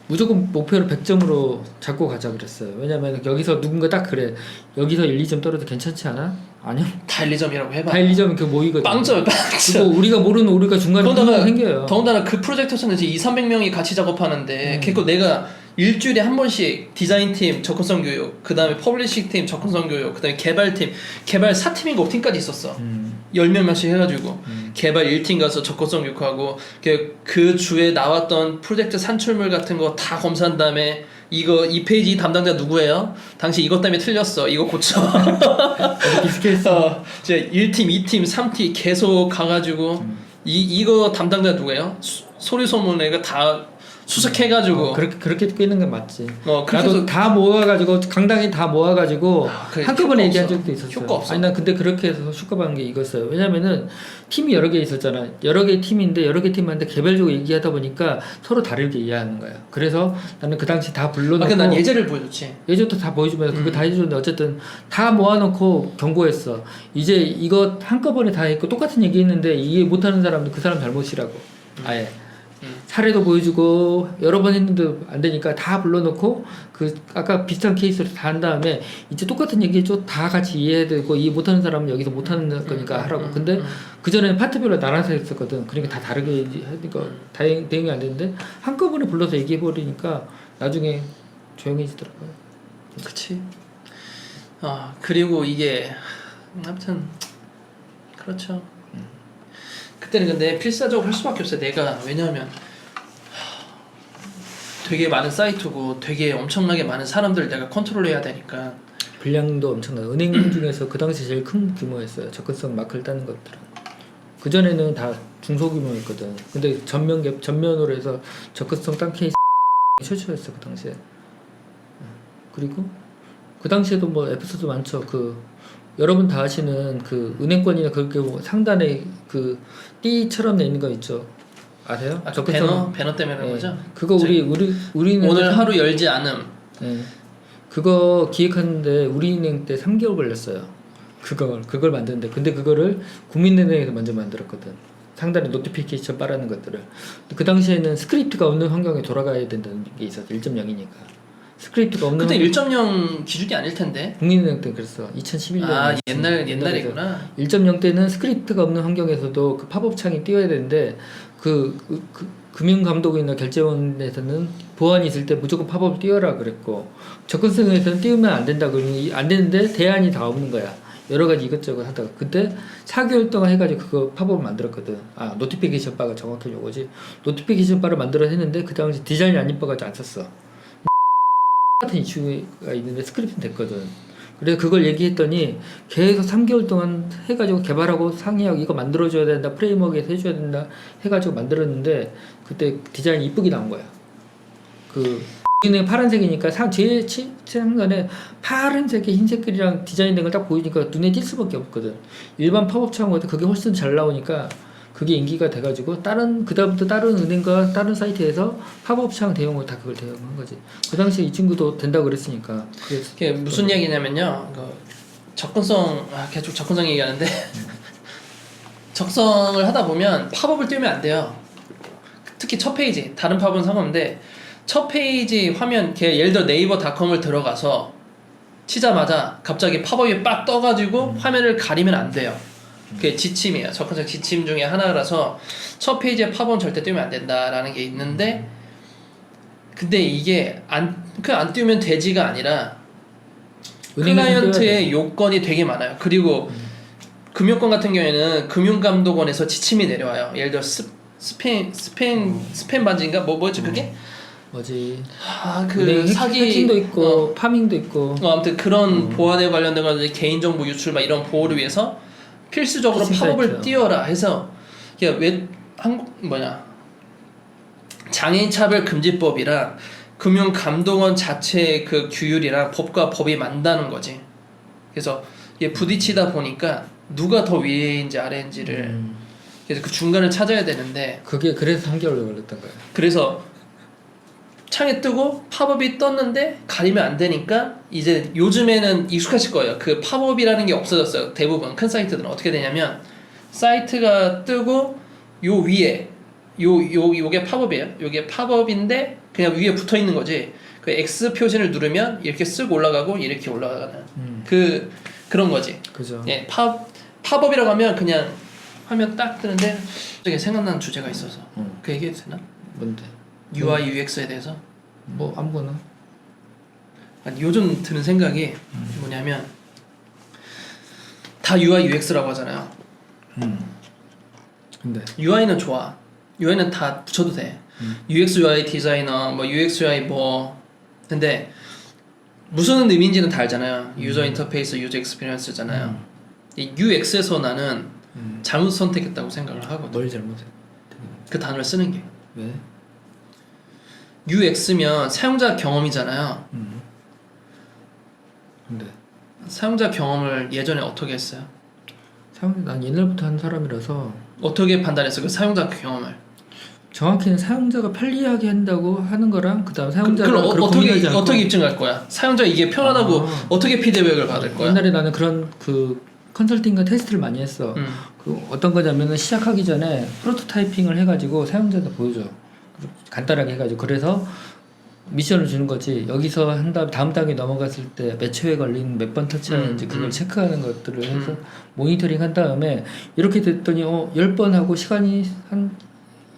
무조건 목표를 100점으로 잡고 가자 그랬어요. 왜냐면 여기서 누군가 딱 그래. 여기서 1, 2점 떨어도 괜찮지 않아? 아니요. 다 1, 2점이라고 해봐. 다 1, 2점은 그 모이거든. 빵점. 그리고 우리가 모르는 우리가 중간에 더군다나 생겨요. 더군다나 그 프로젝트에서는 이제 200~300명이 같이 작업하는데結構내가 일주일에 한 번씩 디자인팀 접근성 교육, 그 다음에 퍼블리싱팀 접근성 교육, 그 다음에 개발팀, 개발 4팀인가 5팀까지 있었어. 10몇 명씩 해가지고 개발 1팀 가서 접근성 교육하고 그 주에 나왔던 프로젝트 산출물 같은 거 다 검사한 다음에 이 페이지 담당자 누구예요? 당신 이것 때문에 틀렸어. 이거 고쳐. 비슷했어. 이제 1팀, 2팀, 3팀 계속 가가지고 이거 담당자 누구예요? 소리 소문에 다 수색해가지고 그렇게 끄는 건 맞지. 그래서 나도 다 모아가지고 강당에 다 모아가지고 한꺼번에 얘기한 적도 있었어요. 효과 없어. 아니 난 근데 그렇게 해서 효과받은 게 이거였어요. 왜냐면은 팀이 여러 개 있었잖아. 여러 개 팀인데 여러 개 팀한테 개별적으로 얘기하다 보니까 서로 다르게 이해하는 거야. 그래서 나는 그 당시 다 불러놓고. 난 예제를 보여줬지. 예제도 다 보여주면서 그거 다 해줬는데 어쨌든 다 모아놓고 경고했어. 이제 이거 한꺼번에 다 했고 똑같은 얘기했는데 이해 못하는 사람도 그 사람 잘못이라고. 아예. 사례도 보여주고 여러 번 했는데 안 되니까 다 불러놓고 그 아까 비슷한 케이스를 다 한 다음에 이제 똑같은 얘기죠. 다 같이 이해해야 되고 이해 못하는 사람은 여기서 못하는 거니까 하라고. 근데 그 전에는 파트별로 나눠서 했었거든. 그러니까 다 다르게 하니까 대응이 안 되는데 한꺼번에 불러서 얘기해버리니까 나중에 조용해지더라고요. 그치. 그리고 이게 아무튼 그렇죠. 그때는 근데 필사적으로 할 수밖에 없어요. 내가 왜냐하면 되게 많은 사이트고 되게 엄청나게 많은 사람들 내가 컨트롤해야 되니까 분량도 엄청나요. 은행 중에서 그 당시 제일 큰 규모였어요. 접근성 마크를 따는 것들은. 그 전에는 다 중소규모였거든. 근데 전면으로 해서 접근성 딴 케이스 최초였어 그 당시에. 그리고 그 당시에도 뭐 에피소드 많죠. 여러분 다 아시는 그 은행권이나 그렇게 상단에 그 띠처럼 내 있는 거 있죠. 아세요? 배너 때문에 그런 거죠? 그거 우리는 오늘 하루 열지 않음. 네. 그거 기획하는데 우리은행 때 3개월 걸렸어요. 그걸 만드는데 근데 그거를 국민은행에서 먼저 만들었거든. 상단에 노티피케이션 빠르는 것들을. 그 당시에는 스크립트가 없는 환경에 돌아가야 된다는 게 있었어. 1.0이니까. 스크립트가 없는 그때 1.0 기준이 아닐 텐데. 국민은행 때 그랬어. 2011년. 옛날이구나. 1.0 때는 스크립트가 없는 환경에서도 그 팝업 창이 띄어야 되는데 그 금융감독이나 결제원에서는 보안이 있을 때 무조건 팝업을 띄워라 그랬고 접근성에서는 띄우면 안 된다 그러니 안 되는데 대안이 다 없는 거야. 여러 가지 이것저것 하다가 그때 4개월 동안 해가지고 그거 팝업을 만들었거든. 노티피케이션 바가 정확히 요거지. 노티피케이션 바를 만들어 했는데 그 당시 디자인이 안 이뻐가지고 안 썼어. 같은 이슈가 있는데 스크립트는 됐거든. 그래서 그걸 얘기했더니 계속 3개월 동안 해가지고 개발하고 상의하고 이거 만들어줘야 된다. 프레임워크에서 해줘야 된다. 해가지고 만들었는데 그때 디자인이 이쁘게 나온 거야. 보이는 파란색이니까 제일 상단에 파란색에 흰색이랑 디자인된 걸 딱 보이니까 눈에 띌 수밖에 없거든. 일반 팝업 창고보다 그게 훨씬 잘 나오니까 그게 인기가 돼가지고 그다음부터 다른 은행과 다른 사이트에서 팝업 창 대용으로 다 그걸 대용한 거지. 그 당시에 이 친구도 된다고 그랬으니까. 그게 무슨 얘기냐면요. 접근성 계속 접근성 얘기하는데 적성을 하다 보면 팝업을 띄우면 안 돼요. 특히 첫 페이지, 다른 팝업은 상관없는데 첫 페이지 화면, 예를 들어 네이버닷컴을 들어가서 치자마자 갑자기 팝업이 빡 떠가지고 화면을 가리면 안 돼요. 그게 지침이에요. 접근성 지침 중에 하나라서 첫 페이지에 팝업은 절대 띄우면 안 된다라는 게 있는데, 근데 이게 안 띄우면 되지가 아니라 클라이언트의 요건이 되게 많아요. 그리고 금융권 같은 경우에는 금융감독원에서 지침이 내려와요. 예를 들어 스팸 반지인가 뭐지 그게? 뭐지? 사기 해킹도 있고 파밍도 있고. 아무튼 그런 보안에 관련된 거 개인정보 유출 막 이런 보호를 위해서 필수적으로 팝업을 사이트. 띄워라 해서 왜 장애인차별금지법이랑 금융감독원 자체의 그 규율이랑 법과 법이 맞다는 거지. 그래서 이게 부딪히다 보니까 누가 더 위에인지 아래인지를 그래서 그 중간을 찾아야 되는데 그게 그래서 3개월 걸렸던 거야. 그래서 창에 뜨고 팝업이 떴는데 가리면 안 되니까 이제 요즘에는 익숙하실 거예요. 그 팝업이라는 게 없어졌어요. 대부분 큰 사이트들은 어떻게 되냐면 사이트가 뜨고 요 위에 요게 팝업이에요. 요게 팝업인데 그냥 위에 붙어 있는 거지. 그 X 표시를 누르면 이렇게 쓱 올라가고 이렇게 올라가는 그런 거지. 그죠. 예, 팝업이라고 하면 그냥 화면 딱 뜨는데 되게 생각나는 주제가 있어서 그 얘기해도 되나? 뭔데? UI UX에 대해서 뭐 아무거나. 아니, 요즘 드는 생각이 뭐냐면 다 UI UX라고 하잖아요. 근데 UI는 좋아. UI는 다 붙여도 돼. UX UI 디자이너, 뭐 UX UI 뭐. 근데 무슨 의미인지는 다 알잖아요. 유저 인터페이스, 유저 익스피리언스잖아요. 이 UX에서 나는 잘못 선택했다고 생각을 하거든. 뭘 잘못해? 그 단어를 쓰는 게. 왜? UX면 사용자 경험이잖아요. 근데 사용자 경험을 예전에 어떻게 했어요? 난 옛날부터 한 사람이라서 어떻게 판단했어요? 그 사용자 경험을. 정확히는 사용자가 편리하게 한다고 하는 거랑 그다음 사용자가 그걸 고민하지 않고 어떻게 입증할 거야? 사용자 이게 편하다고 어떻게 피드백을 받을 거야? 옛날에 나는 그런 그 컨설팅과 테스트를 많이 했어. 그 어떤 거냐면은 시작하기 전에 프로토타이핑을 해가지고 사용자한테 보여줘. 간단하게 해가지고 그래서 미션을 주는 거지. 여기서 한 다음 단계 넘어갔을 때 몇 초에 걸린 몇 번 터치하는지 그걸 체크하는 것들을 해서 모니터링 한 다음에 이렇게 됐더니 10번 하고 시간이 한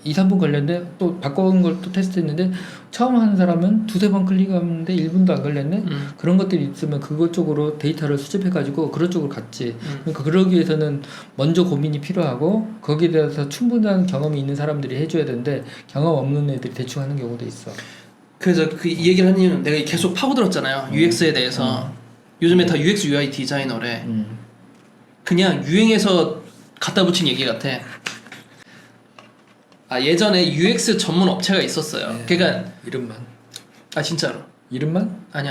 2, 3분 걸렸는데 또 바꿔온 걸 또 테스트했는데 처음 하는 사람은 두세 번 클릭하는데 1분도 안 걸렸네. 그런 것들이 있으면 그것 쪽으로 데이터를 수집해가지고 그런 쪽으로 갔지. 그러니까 그러기 위해서는 먼저 고민이 필요하고 거기에 대해서 충분한 경험이 있는 사람들이 해줘야 되는데 경험 없는 애들이 대충 하는 경우도 있어. 그래서 이 얘기를 한 이유는 내가 계속 파고들었잖아요. UX에 대해서. 요즘에 다 UX UI 디자이너래. 그냥 유행해서 갖다 붙인 얘기 같아. 예전에 UX 전문 업체가 있었어요. 네. 그러니까 이름만. 진짜로. 이름만? 아니.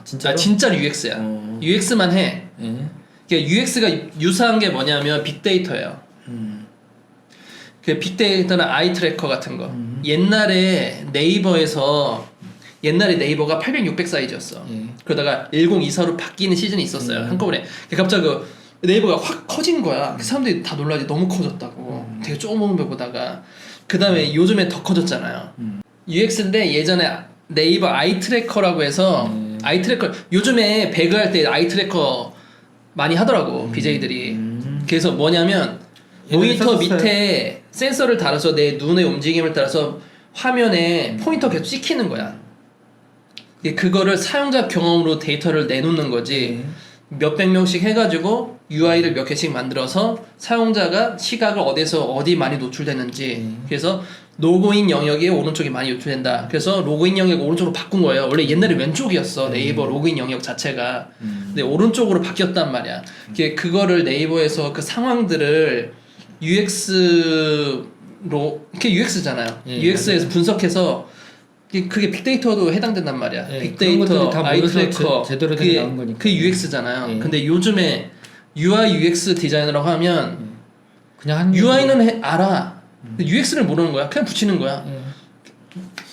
진짜로? 진짜로 UX야. UX만 해. 그러니까 UX가 유사한 게 뭐냐면 빅데이터예요. 그 빅데이터는 아이 트래커 같은 거. 옛날에 네이버가 800, 600 사이즈였어. 그러다가 1024로 바뀌는 시즌이 있었어요. 한꺼번에. 갑자기 네이버가 확 커진 거야. 사람들이 다 놀라지. 너무 커졌다고. 되게 조그만 거 보다가. 그 다음에 요즘에 더 커졌잖아요. UX인데 예전에 네이버 아이 트래커라고 해서 아이 트래커 요즘에 배그 할 때 아이 트래커 많이 하더라고. BJ들이. 그래서 뭐냐면 모니터 밑에 센서를 달아서 내 눈의 움직임을 따라서 화면에 포인터 계속 찍히는 거야. 그거를 사용자 경험으로 데이터를 내놓는 거지. 몇백 명씩 해가지고 UI를 몇 개씩 만들어서 사용자가 시각을 어디 많이 노출되는지. 그래서 로그인 영역이 오른쪽이 많이 노출된다. 그래서 로그인 영역 오른쪽으로 바꾼 거예요. 원래 옛날에 왼쪽이었어. 네이버 로그인 영역 자체가. 근데 오른쪽으로 바뀌었단 말이야. 그거를 네이버에서 그 상황들을 UX로, 그게 UX잖아요. UX에서 분석해서 그게 빅데이터도 해당된단 말이야. 네, 그런 것들이 빅데이터, 다 아이 모여서 트래커 제대로 된 나온 거니까. 그게 UX잖아요. 네. 근데 요즘에 UI, UX 디자이너라고 하면 그냥 한 UI는 알아. 근데 UX를 모르는 거야. 그냥 붙이는 거야.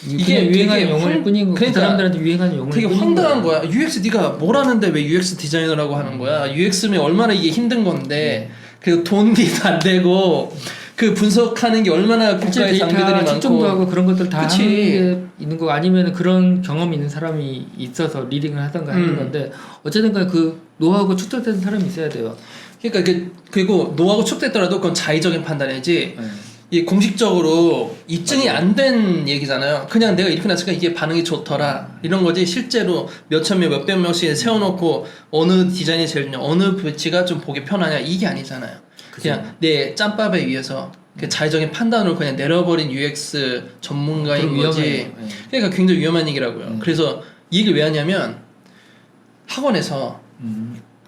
이게 유행하는 되게 용어일 뿐인 거. 그 그러니까 사람들한테 유행하는 용어일 되게 뿐인 황당한 거야. UX 네가 뭘 하는데 왜 UX 디자이너라고 하는 거야? UX면 얼마나 이게 힘든 건데 그 돈도 안 되고 그 분석하는 게 얼마나 국가의 장비들이 많고 측정도 하고 그런 것들 다 그치. 하는 게 있는 거 아니면 그런 경험이 있는 사람이 있어서 리딩을 하던가 하는 건데 어쨌든 간에 그 노하우가 축적된 사람이 있어야 돼요. 그러니까 그리고 노하우가 축됐더라도 그건 자의적인 판단이지. 이 공식적으로 입증이 안 된 얘기잖아요. 그냥 내가 이렇게 놨으니까 이게 반응이 좋더라 이런 거지. 실제로 몇천 명, 몇백 명씩 세워놓고 어느 디자인이 제일 좋냐, 어느 배치가 좀 보기 편하냐 이게 아니잖아요. 그냥 내 짬밥에 의해서 그 자의적인 판단으로 그냥 내려버린 UX 전문가인 거지. 그러니까 굉장히 위험한 얘기라고요. 그래서 이 얘기를 왜 하냐면 학원에서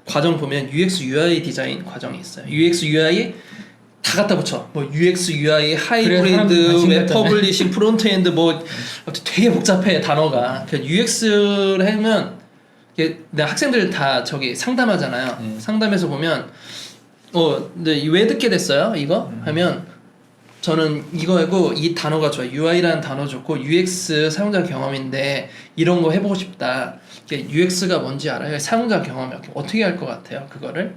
과정 보면 UX UI 디자인 과정이 있어요. UX UI 다 갖다 붙여. 뭐 UX, UI, 하이브리드, 웹 퍼블리싱, 프론트엔드 뭐 되게 복잡해 단어가. UX를 하면 내가 학생들 다 저기 상담하잖아요. 상담에서 보면 근데 왜 듣게 됐어요? 이거 하면 저는 이거하고 이 단어가 좋아요. UI라는 단어 좋고 UX 사용자 경험인데 이런 거 해보고 싶다. UX가 뭔지 알아요? 사용자 경험이 어떻게 할 것 같아요? 그거를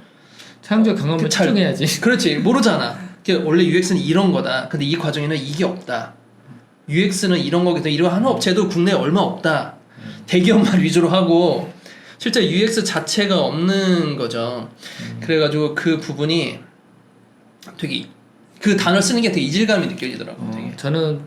사용자 경험을 측정해야지. 그렇지. 모르잖아. 원래 UX는 이런 거다. 근데 이 과정에는 이게 없다. UX는 이런 거기 때문에 이런 한 업체도 국내에 얼마 없다. 대기업만 위주로 하고 실제 UX 자체가 없는 거죠. 그래가지고 그 부분이 되게 그 단어 쓰는 게 되게 이질감이 느껴지더라고요. 되게. 저는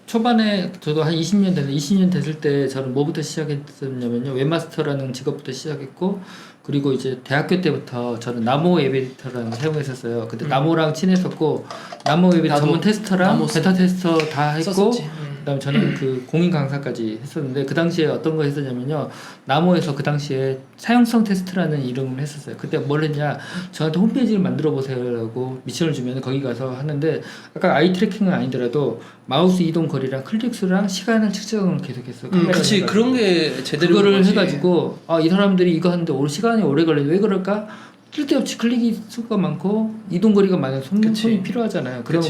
초반에 저도 한 20년 됐을 때 저는 뭐부터 시작했었냐면요. 웹마스터라는 직업부터 시작했고 그리고 이제 대학교 때부터 저는 나모 웹 에디터라는 걸 사용했었어요. 그때 나모랑 친했었고 나모 웹 에디터 전문 테스터랑 베타 테스터 다 했고 그다음에 저는 그 공인 강사까지 했었는데 그 당시에 어떤 거 했었냐면요. 나모에서 그 당시에 사용성 테스트라는 이름을 했었어요. 그때 뭘 했냐? 저한테 홈페이지를 만들어 보세요라고 미션을 주면 거기 가서 하는데 아까 아이 트래킹은 아니더라도 마우스 이동 거리랑 클릭 수랑 시간을 측정을 계속했어요. 그치. 그런 게 제대로 그거를 해가지고 이 사람들이 이거 하는데 시간이 오래 걸리네. 왜 그럴까? 쓸데없이 클릭 수가 많고 이동 거리가 많은 손이 필요하잖아요. 그러면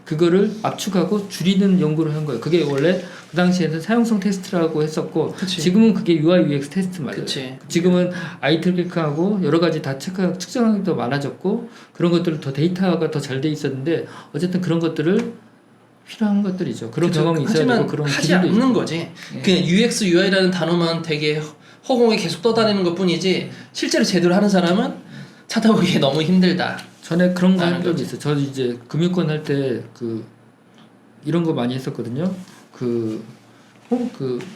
그거를 압축하고 줄이는 연구를 한 거예요. 그게 원래 그 당시에는 사용성 테스트라고 했었고 지금은 그게 UI UX 테스트 맞아요. 지금은 아이 트래킹하고 여러 가지 다 측정하기 더 많아졌고 그런 것들을 더 데이터가 더 잘 돼 있었는데 어쨌든 그런 것들을 필요한 것들이죠. 그런 경험이 있어야 되고 그런 하지 않는 거지. 그냥 UX UI라는 단어만 되게 허공에 계속 떠다니는 것 뿐이지 실제로 제대로 하는 사람은 찾아보기에 너무 힘들다. 전에 그런 거 한 적이 있어요. 저도 이제 금융권 할 때 이런 거 많이 했었거든요. 그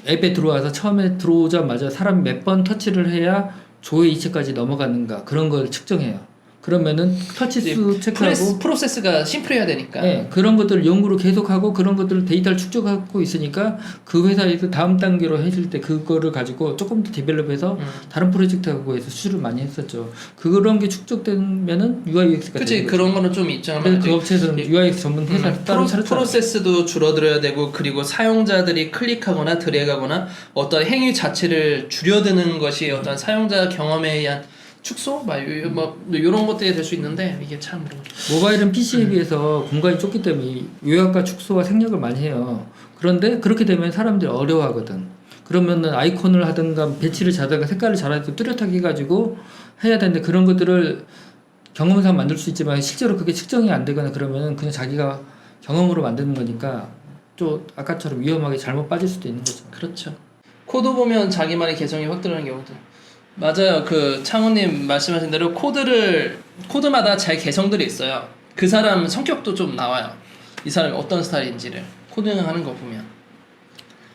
앱에 들어와서 처음에 들어오자마자 사람 몇 번 터치를 해야 조회 이체까지 넘어가는가 그런 걸 측정해요. 그러면은 터치 수 체크하고 프로세스가 심플해야 되니까. 네, 그런 것들을 연구를 계속하고 그런 것들을 데이터를 축적하고 있으니까 그 회사에서 다음 단계로 했을 때 그거를 가지고 조금 더 디벨롭해서 다른 프로젝트하고 해서 수주를 많이 했었죠. 그런 게 축적되면은 UI UX가 그치. 그런 거는 좀 있잖아. 그 업체에서는 UI UX 전문 회사 따로 차렸잖아요. 프로세스도 줄어들어야 되고 그리고 사용자들이 클릭하거나 드래그하거나 어떤 행위 자체를 줄여드는 것이 어떤 사용자 경험에 의한 축소? 이런 것들이 될 수 있는데 이게 참 모바일은 PC에 비해서 공간이 좁기 때문에 요약과 축소와 생략을 많이 해요. 그런데 그렇게 되면 사람들이 어려워하거든. 그러면은 아이콘을 하든가 배치를 자든가 색깔을 잘하든가 뚜렷하게 해가지고 해야 되는데 그런 것들을 경험상 만들 수 있지만 실제로 그게 측정이 안 되거나 그러면은 그냥 자기가 경험으로 만드는 거니까 또 아까처럼 위험하게 잘못 빠질 수도 있는 거죠. 그렇죠. 코드 보면 자기만의 개성이 확 드러나는 경우도 맞아요. 그 창훈님 말씀하신 대로 코드마다 잘 개성들이 있어요. 그 사람 성격도 좀 나와요. 이 사람이 어떤 스타일인지를 코딩하는 거 보면.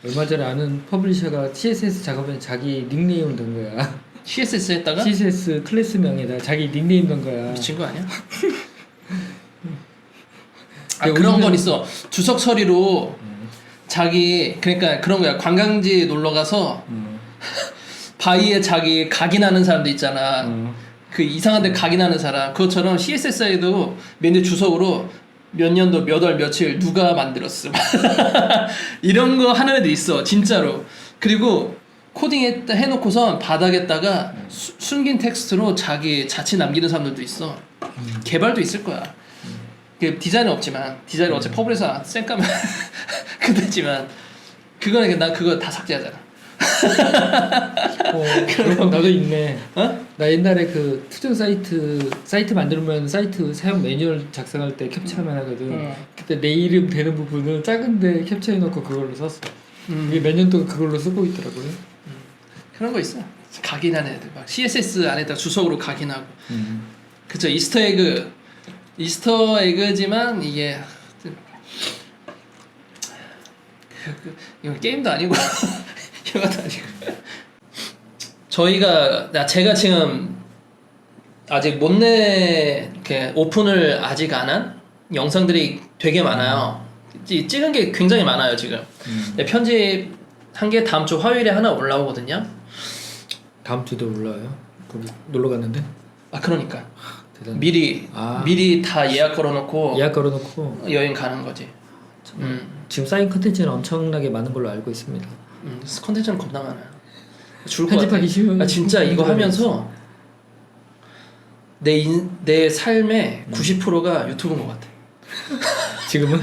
얼마 전에 아는 퍼블리셔가 CSS 작업에 자기 닉네임을 넣은 거야. CSS 했다가? CSS 클래스명에다 자기 닉네임 넣은 거야. 미친 거 아니야? 그런 건 있어. 주석 처리로 자기 그러니까 그런 거야. 관광지 놀러 가서 바위에 자기 각인하는 사람도 있잖아. 그 이상한 데 각인하는 사람. 그것처럼 CSS에도 맨날 주석으로 몇 년도 몇 월 며칠 누가 만들었음 이런 거 하는 애들 있어 진짜로. 그리고 코딩 해놓고선 바닥에다가 숨긴 텍스트로 자기 자취 남기는 사람들도 있어. 개발도 있을 거야. 디자인은 없지만 디자인은 어차피 퍼블에서 쌩까면 그렇지만 그거는 난 그거 다 삭제하잖아. 그런 거 나도 있네. 어? 나 옛날에 그 투정 사이트 만들면 사이트 사용 매뉴얼 작성할 때 캡처하면 하거든. 그때 내 이름 되는 부분을 작은데 캡처해놓고 그걸로 썼어. 이게 몇 년 동안 그걸로 쓰고 있더라고요. 그런 거 있어. 각인하는 애들 막 CSS 안에다 주석으로 각인하고. 그쵸. 이스터에그지만 이게 이건 게임도 아니고 영화도 아니고. 제가 지금 아직 이렇게 오픈을 아직 안 한 영상들이 되게 많아요. 찍은 게 굉장히 많아요 지금. 편집한 게 다음 주 화요일에 하나 올라오거든요. 다음 주도 올라와요? 거기 놀러 갔는데? 아 그러니까 대단. 미리 다 예약 걸어놓고 예약 걸어놓고 여행 가는 거지. 지금 쌓인 컨텐츠는 엄청나게 많은 걸로 알고 있습니다. 컨텐츠는 겁나 많아요. 죽을 것 같아. 편집하기 쉬운. 진짜 이거 하면서 내 삶의 90%가 유튜브인 것 같아. 지금은?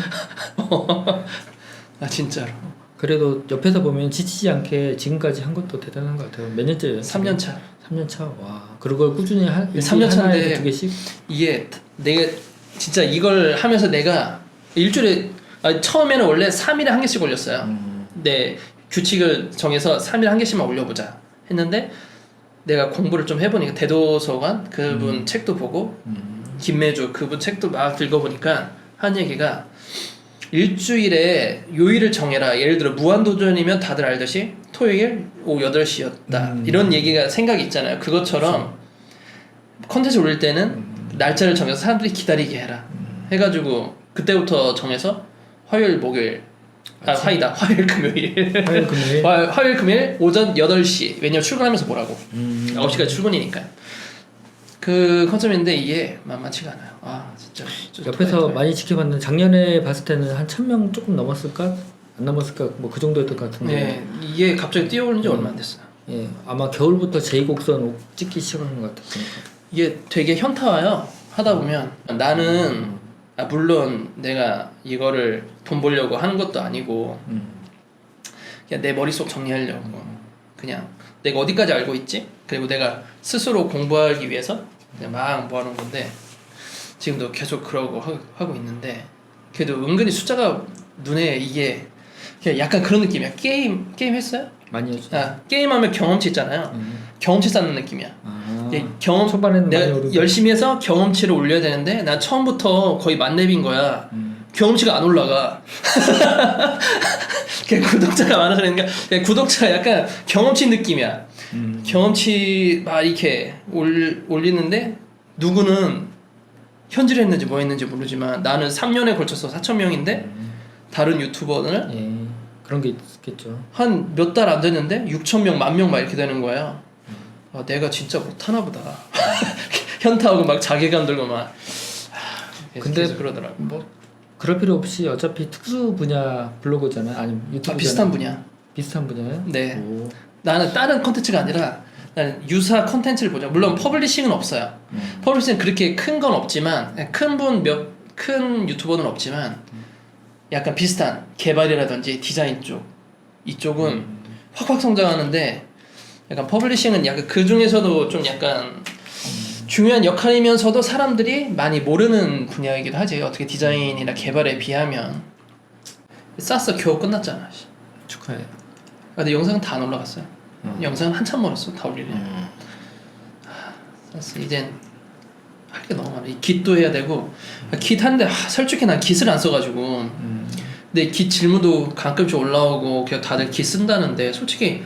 진짜로. 그래도 옆에서 보면 지치지 않게 지금까지 한 것도 대단한 것 같아요. 몇 년째예요? 3년 차. 3년 차. 와. 그걸 꾸준히 3년 차인데 2개씩? 이게 내가 진짜 이걸 하면서 내가 일주일에 처음에는 원래 3일에 한 개씩 올렸어요. 내 규칙을 정해서 3일에 한 개씩만 올려보자 했는데 내가 공부를 좀 해보니까 대도서관 그분 책도 보고 김매주 그분 책도 막 읽어보니까 한 얘기가 일주일에 요일을 정해라. 예를 들어 무한도전이면 다들 알듯이 토요일 오후 8시였다. 이런 얘기가 생각이 있잖아요. 그것처럼 컨텐츠 올릴 때는 날짜를 정해서 사람들이 기다리게 해라. 해가지고 그때부터 정해서 화요일 목요일 화요일 금요일 화요일 금요일 오전 8시 왜냐면 출근하면서 보라고 9시까지 출근이니까 그 컨셉인데 이게 만만치가 않아요. 진짜 옆에서 많이 지켜봤는데 작년에 봤을 때는 한 1000명 조금 넘었을까? 안 넘었을까? 뭐 그 정도였던 것 같은데. 네, 이게 갑자기 뛰어오른 지 얼마 안 됐어요. 예, 아마 겨울부터 제2곡선 찍기 시작하는 것 같았으니까. 이게 되게 현타와요. 하다 보면 나는 물론 내가 이거를 돈 벌려고 하는 것도 아니고 그냥 내 머릿속 정리하려고 그냥 내가 어디까지 알고 있지? 그리고 내가 스스로 공부하기 위해서 그냥 막 모아놓은 건데 지금도 계속 그러고 하고 있는데 그래도 은근히 숫자가 눈에 이게 그냥 약간 그런 느낌이야. 게임 했어요? 많이 했죠. 게임하면 경험치 있잖아요. 경험치 쌓는 느낌이야. 초반에는 내가 열심히 해서 경험치를 올려야 되는데 난 처음부터 거의 만렙인 거야. 경험치가 안 올라가. 구독자가 많아서 그러니까 구독자가 약간 경험치 느낌이야. 경험치 막 이렇게 올리는데 누구는 현질 했는지 뭐 했는지 모르지만 나는 3년에 걸쳐서 4,000명인데 다른 유튜버는 그런 게 있겠죠. 한 몇 달 안 됐는데 6,000명, 10,000명 막 이렇게 되는 거예요. 내가 진짜 못하나 보다. 현타하고 막 자괴감 들고 막. 근데 그러더라고. 뭐 그럴 필요 없이 어차피 특수 분야 블로거잖아. 아니면 유튜브 비슷한 분야. 비슷한 분야예요? 네. 오. 나는 다른 컨텐츠가 아니라 나는 유사 컨텐츠를 보자. 물론 퍼블리싱은 없어요. 퍼블리싱은 그렇게 큰 건 없지만 큰 유튜버는 없지만 약간 비슷한 개발이라든지 디자인 쪽 이쪽은 확확 성장하는데 약간 퍼블리싱은 약간 그 중에서도 좀 약간 중요한 역할이면서도 사람들이 많이 모르는 분야이기도 하지. 어떻게 디자인이나 개발에 비하면. 쌌어. 겨우 끝났잖아. 축하해. 근데 영상은 다 안 올라갔어요. 영상은 한참 멀었어. 다 올리려면. 쌌어. 이젠 할 게 너무 많아. 깃도 해야 되고 깃 하는데 솔직히 난 깃을 안 써가지고 근데 깃 질문도 가끔씩 올라오고 그냥 다들 깃 쓴다는데 솔직히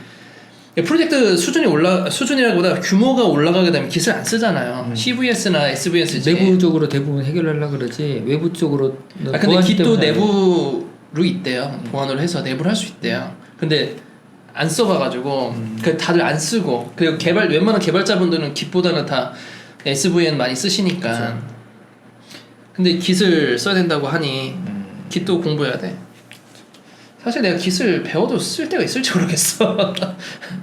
프로젝트 수준이라기보다 규모가 올라가게 되면 깃을 안 쓰잖아요. CVS나 SVS지. 내부적으로 대부분 해결하려고 그러지 외부 쪽으로. 근데 깃도 내부로 있대요. 보안으로 해서 내부를 할 수 있대요. 근데 안 써봐가지고 그 다들 안 쓰고 그리고 웬만한 개발자분들은 깃보다는 다 SVN 많이 쓰시니까. 그렇죠. 근데 깃을 써야 된다고 하니 깃도 공부해야 돼. 사실 내가 깃을 배워도 쓸 때가 있을지 모르겠어.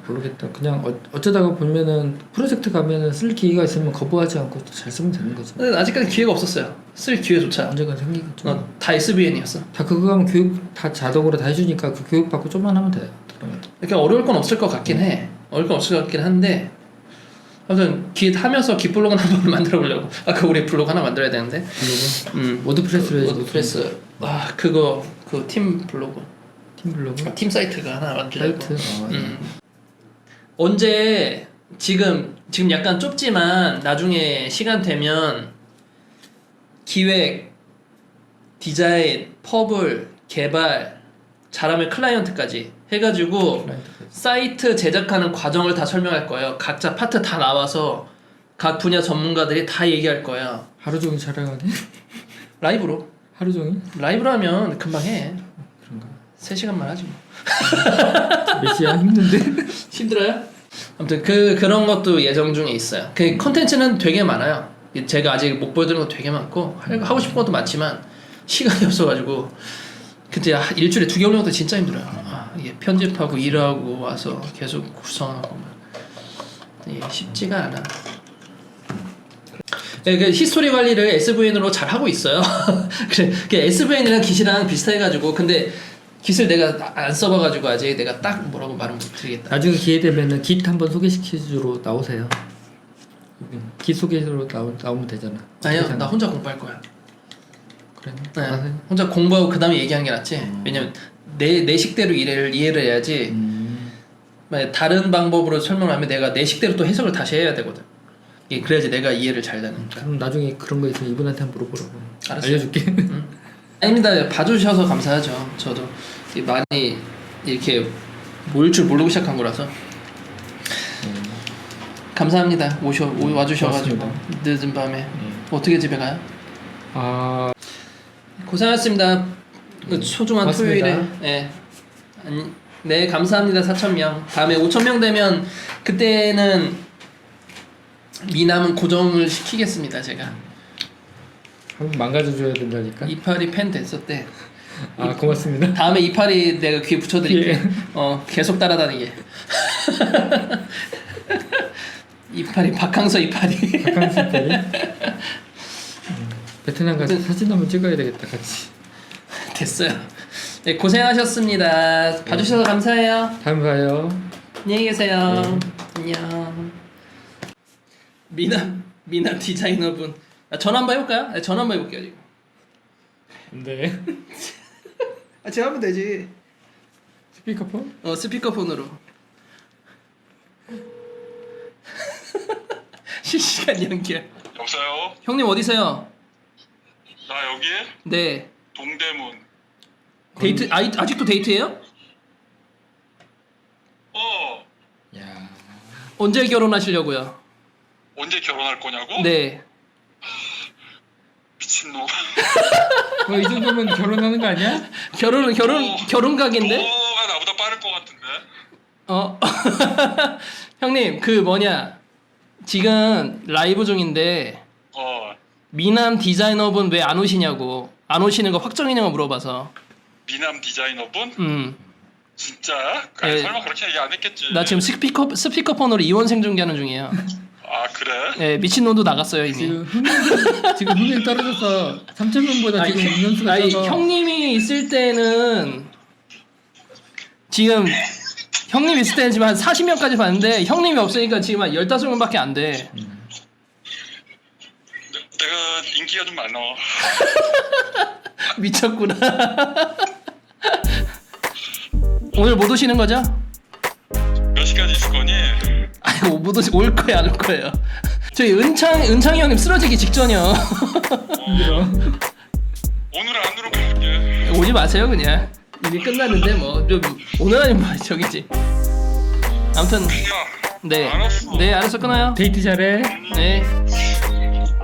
모르겠다. 그냥 어쩌다가 보면은 프로젝트 가면은 쓸 기회가 있으면 거부하지 않고 잘 쓰면 되는 거지. 근데 아직까지 기회가 없었어요. 쓸 기회조차. 언젠가 생기겠죠. 다 SVN이었어. 다 그거 하면 교육 다 자동으로 다 해주니까 그 교육 받고 좀만 하면 돼. 그러면. 그러니까 어려울 건 없을 것 같긴 해. 어려울 건 없을 것 같긴 한데 아무튼 깃 하면서 깃 블로그 한번 만들어 보려고. 아까 우리 블로그 하나 만들어야 되는데. 블로그? 워드프레스로 해야지. 워드프레스. 아 그거 그 팀 블로그. 팀 블로그? 팀 사이트가 하나 만들려고. 사이트. 언제 지금 약간 좁지만 나중에 시간 되면 기획, 디자인, 퍼블, 개발, 잘하면 클라이언트까지 해가지고 사이트 제작하는 과정을 다 설명할 거예요. 각자 파트 다 나와서 각 분야 전문가들이 다 얘기할 거예요. 하루 종일 촬영하네? 라이브로. 하루 종일? 라이브로 하면 금방 해. 그런가? 3시간만 하지 뭐. 몇 시야? 힘든데? 힘들어요? 아무튼 그런 것도 예정 중에 있어요. 그 컨텐츠는 되게 많아요. 제가 아직 못 보여드린 거 되게 많고 하고 싶은 것도 많지만 시간이 없어가지고 그때 일주일에 2개 올리는 것도 진짜 힘들어요. 이게 편집하고 일하고 와서 계속 구성하고 이게 쉽지가 않아. 그 히스토리 관리를 SVN으로 잘 하고 있어요. 그래, SVN이랑 깃이랑 비슷해가지고 근데 깃을 내가 안 써봐가지고 아직 내가 딱 뭐라고 말은 못 드리겠다. 나중에 기회 되면은 깃 한번 소개시켜주러 나오세요. 깃 소개로 나오면 되잖아. 아니요, 나 혼자 공부할 거야. 그래? 네, 혼자 공부하고 그 다음에 얘기하는 게 낫지. 왜냐면 내 식대로 이해를 해야지. 만약 다른 방법으로 설명하면 내가 내 식대로 또 해석을 다시 해야 되거든. 그래야지 내가 이해를 잘 되니까. 그럼 나중에 그런 거 있으면 이분한테 한번 물어보라고. 알았어요. 알려줄게. 아닙니다. 봐주셔서 감사하죠. 저도 많이 이렇게 모일 줄 모르고 시작한 거라서 감사합니다. 와주셔가지고 고맙습니다. 늦은 밤에 어떻게 집에 가요? 고생하셨습니다. 그 소중한 고맙습니다. 토요일에 네 감사합니다. 4,000명 다음에 5,000명 되면 그때는 미남은 고정을 시키겠습니다. 제가 한번 망가져줘야 된다니까. 이파리 팬 됐었대. 고맙습니다. 다음에 이파리 내가 귀에 붙여드릴게. 예. 계속 따라다니게. 이파리 박항서 이파리. 박항서 이파리. 베트남 가서 사진 한번 찍어야 되겠다 같이. 됐어요. 네, 고생하셨습니다. 봐주셔서 감사해요. 다음 봐요. 안녕히 계세요. 안녕. 미남 디자이너분. 전화 한번 해볼까요? 네, 전화 한번 해볼게요 지금. 네. 제가 하면 되지. 스피커폰? 스피커폰으로. 실시간 연결. 여보세요? 형님 어디세요? 나 여기 네. 동대문. 데이트 아직도 데이트해요? 야. 언제 결혼하시려고요? 언제 결혼할 거냐고? 네. 미친놈. 이 정도면 결혼하는 거 아니야? 결혼 각인데? 너가 나보다 빠를 것 같은데? 형님 지금 라이브 중인데 미남 디자이너분 왜 안 오시냐고. 안 오시는 거 확정이냐고 물어봐서. 미남 디자이너분? 진짜? 아니, 네. 설마 그렇게 얘기 안 했겠지. 나 지금 스피커폰으로 이원 생중계하는 중이에요. 아 그래? 네, 미친놈도 나갔어요 이미. 지금 흥행 떨어져서 3,000명보다 지금 인원수가 적어. 형님이 있을 때는 지금 형님 있을 때는 지금 한 40명까지 봤는데 형님이 없으니까 지금 한 15명밖에 안 돼. 내가 인기가 좀 많아. 미쳤구나. 오늘 못 오시는 거죠? 몇 시까지 있을 거니? 아이고 못 오시 올 거예요 안 올 거예요. 저희 은창이 형님 쓰러지기 직전이요. 오늘 안으로 갈게. 오지 마세요 그냥. 이미 끝났는데 뭐 오늘 아니면 뭐 저기지. 아무튼 야, 네. 알았어. 네 알았어 끊어요. 데이트 잘해. 네.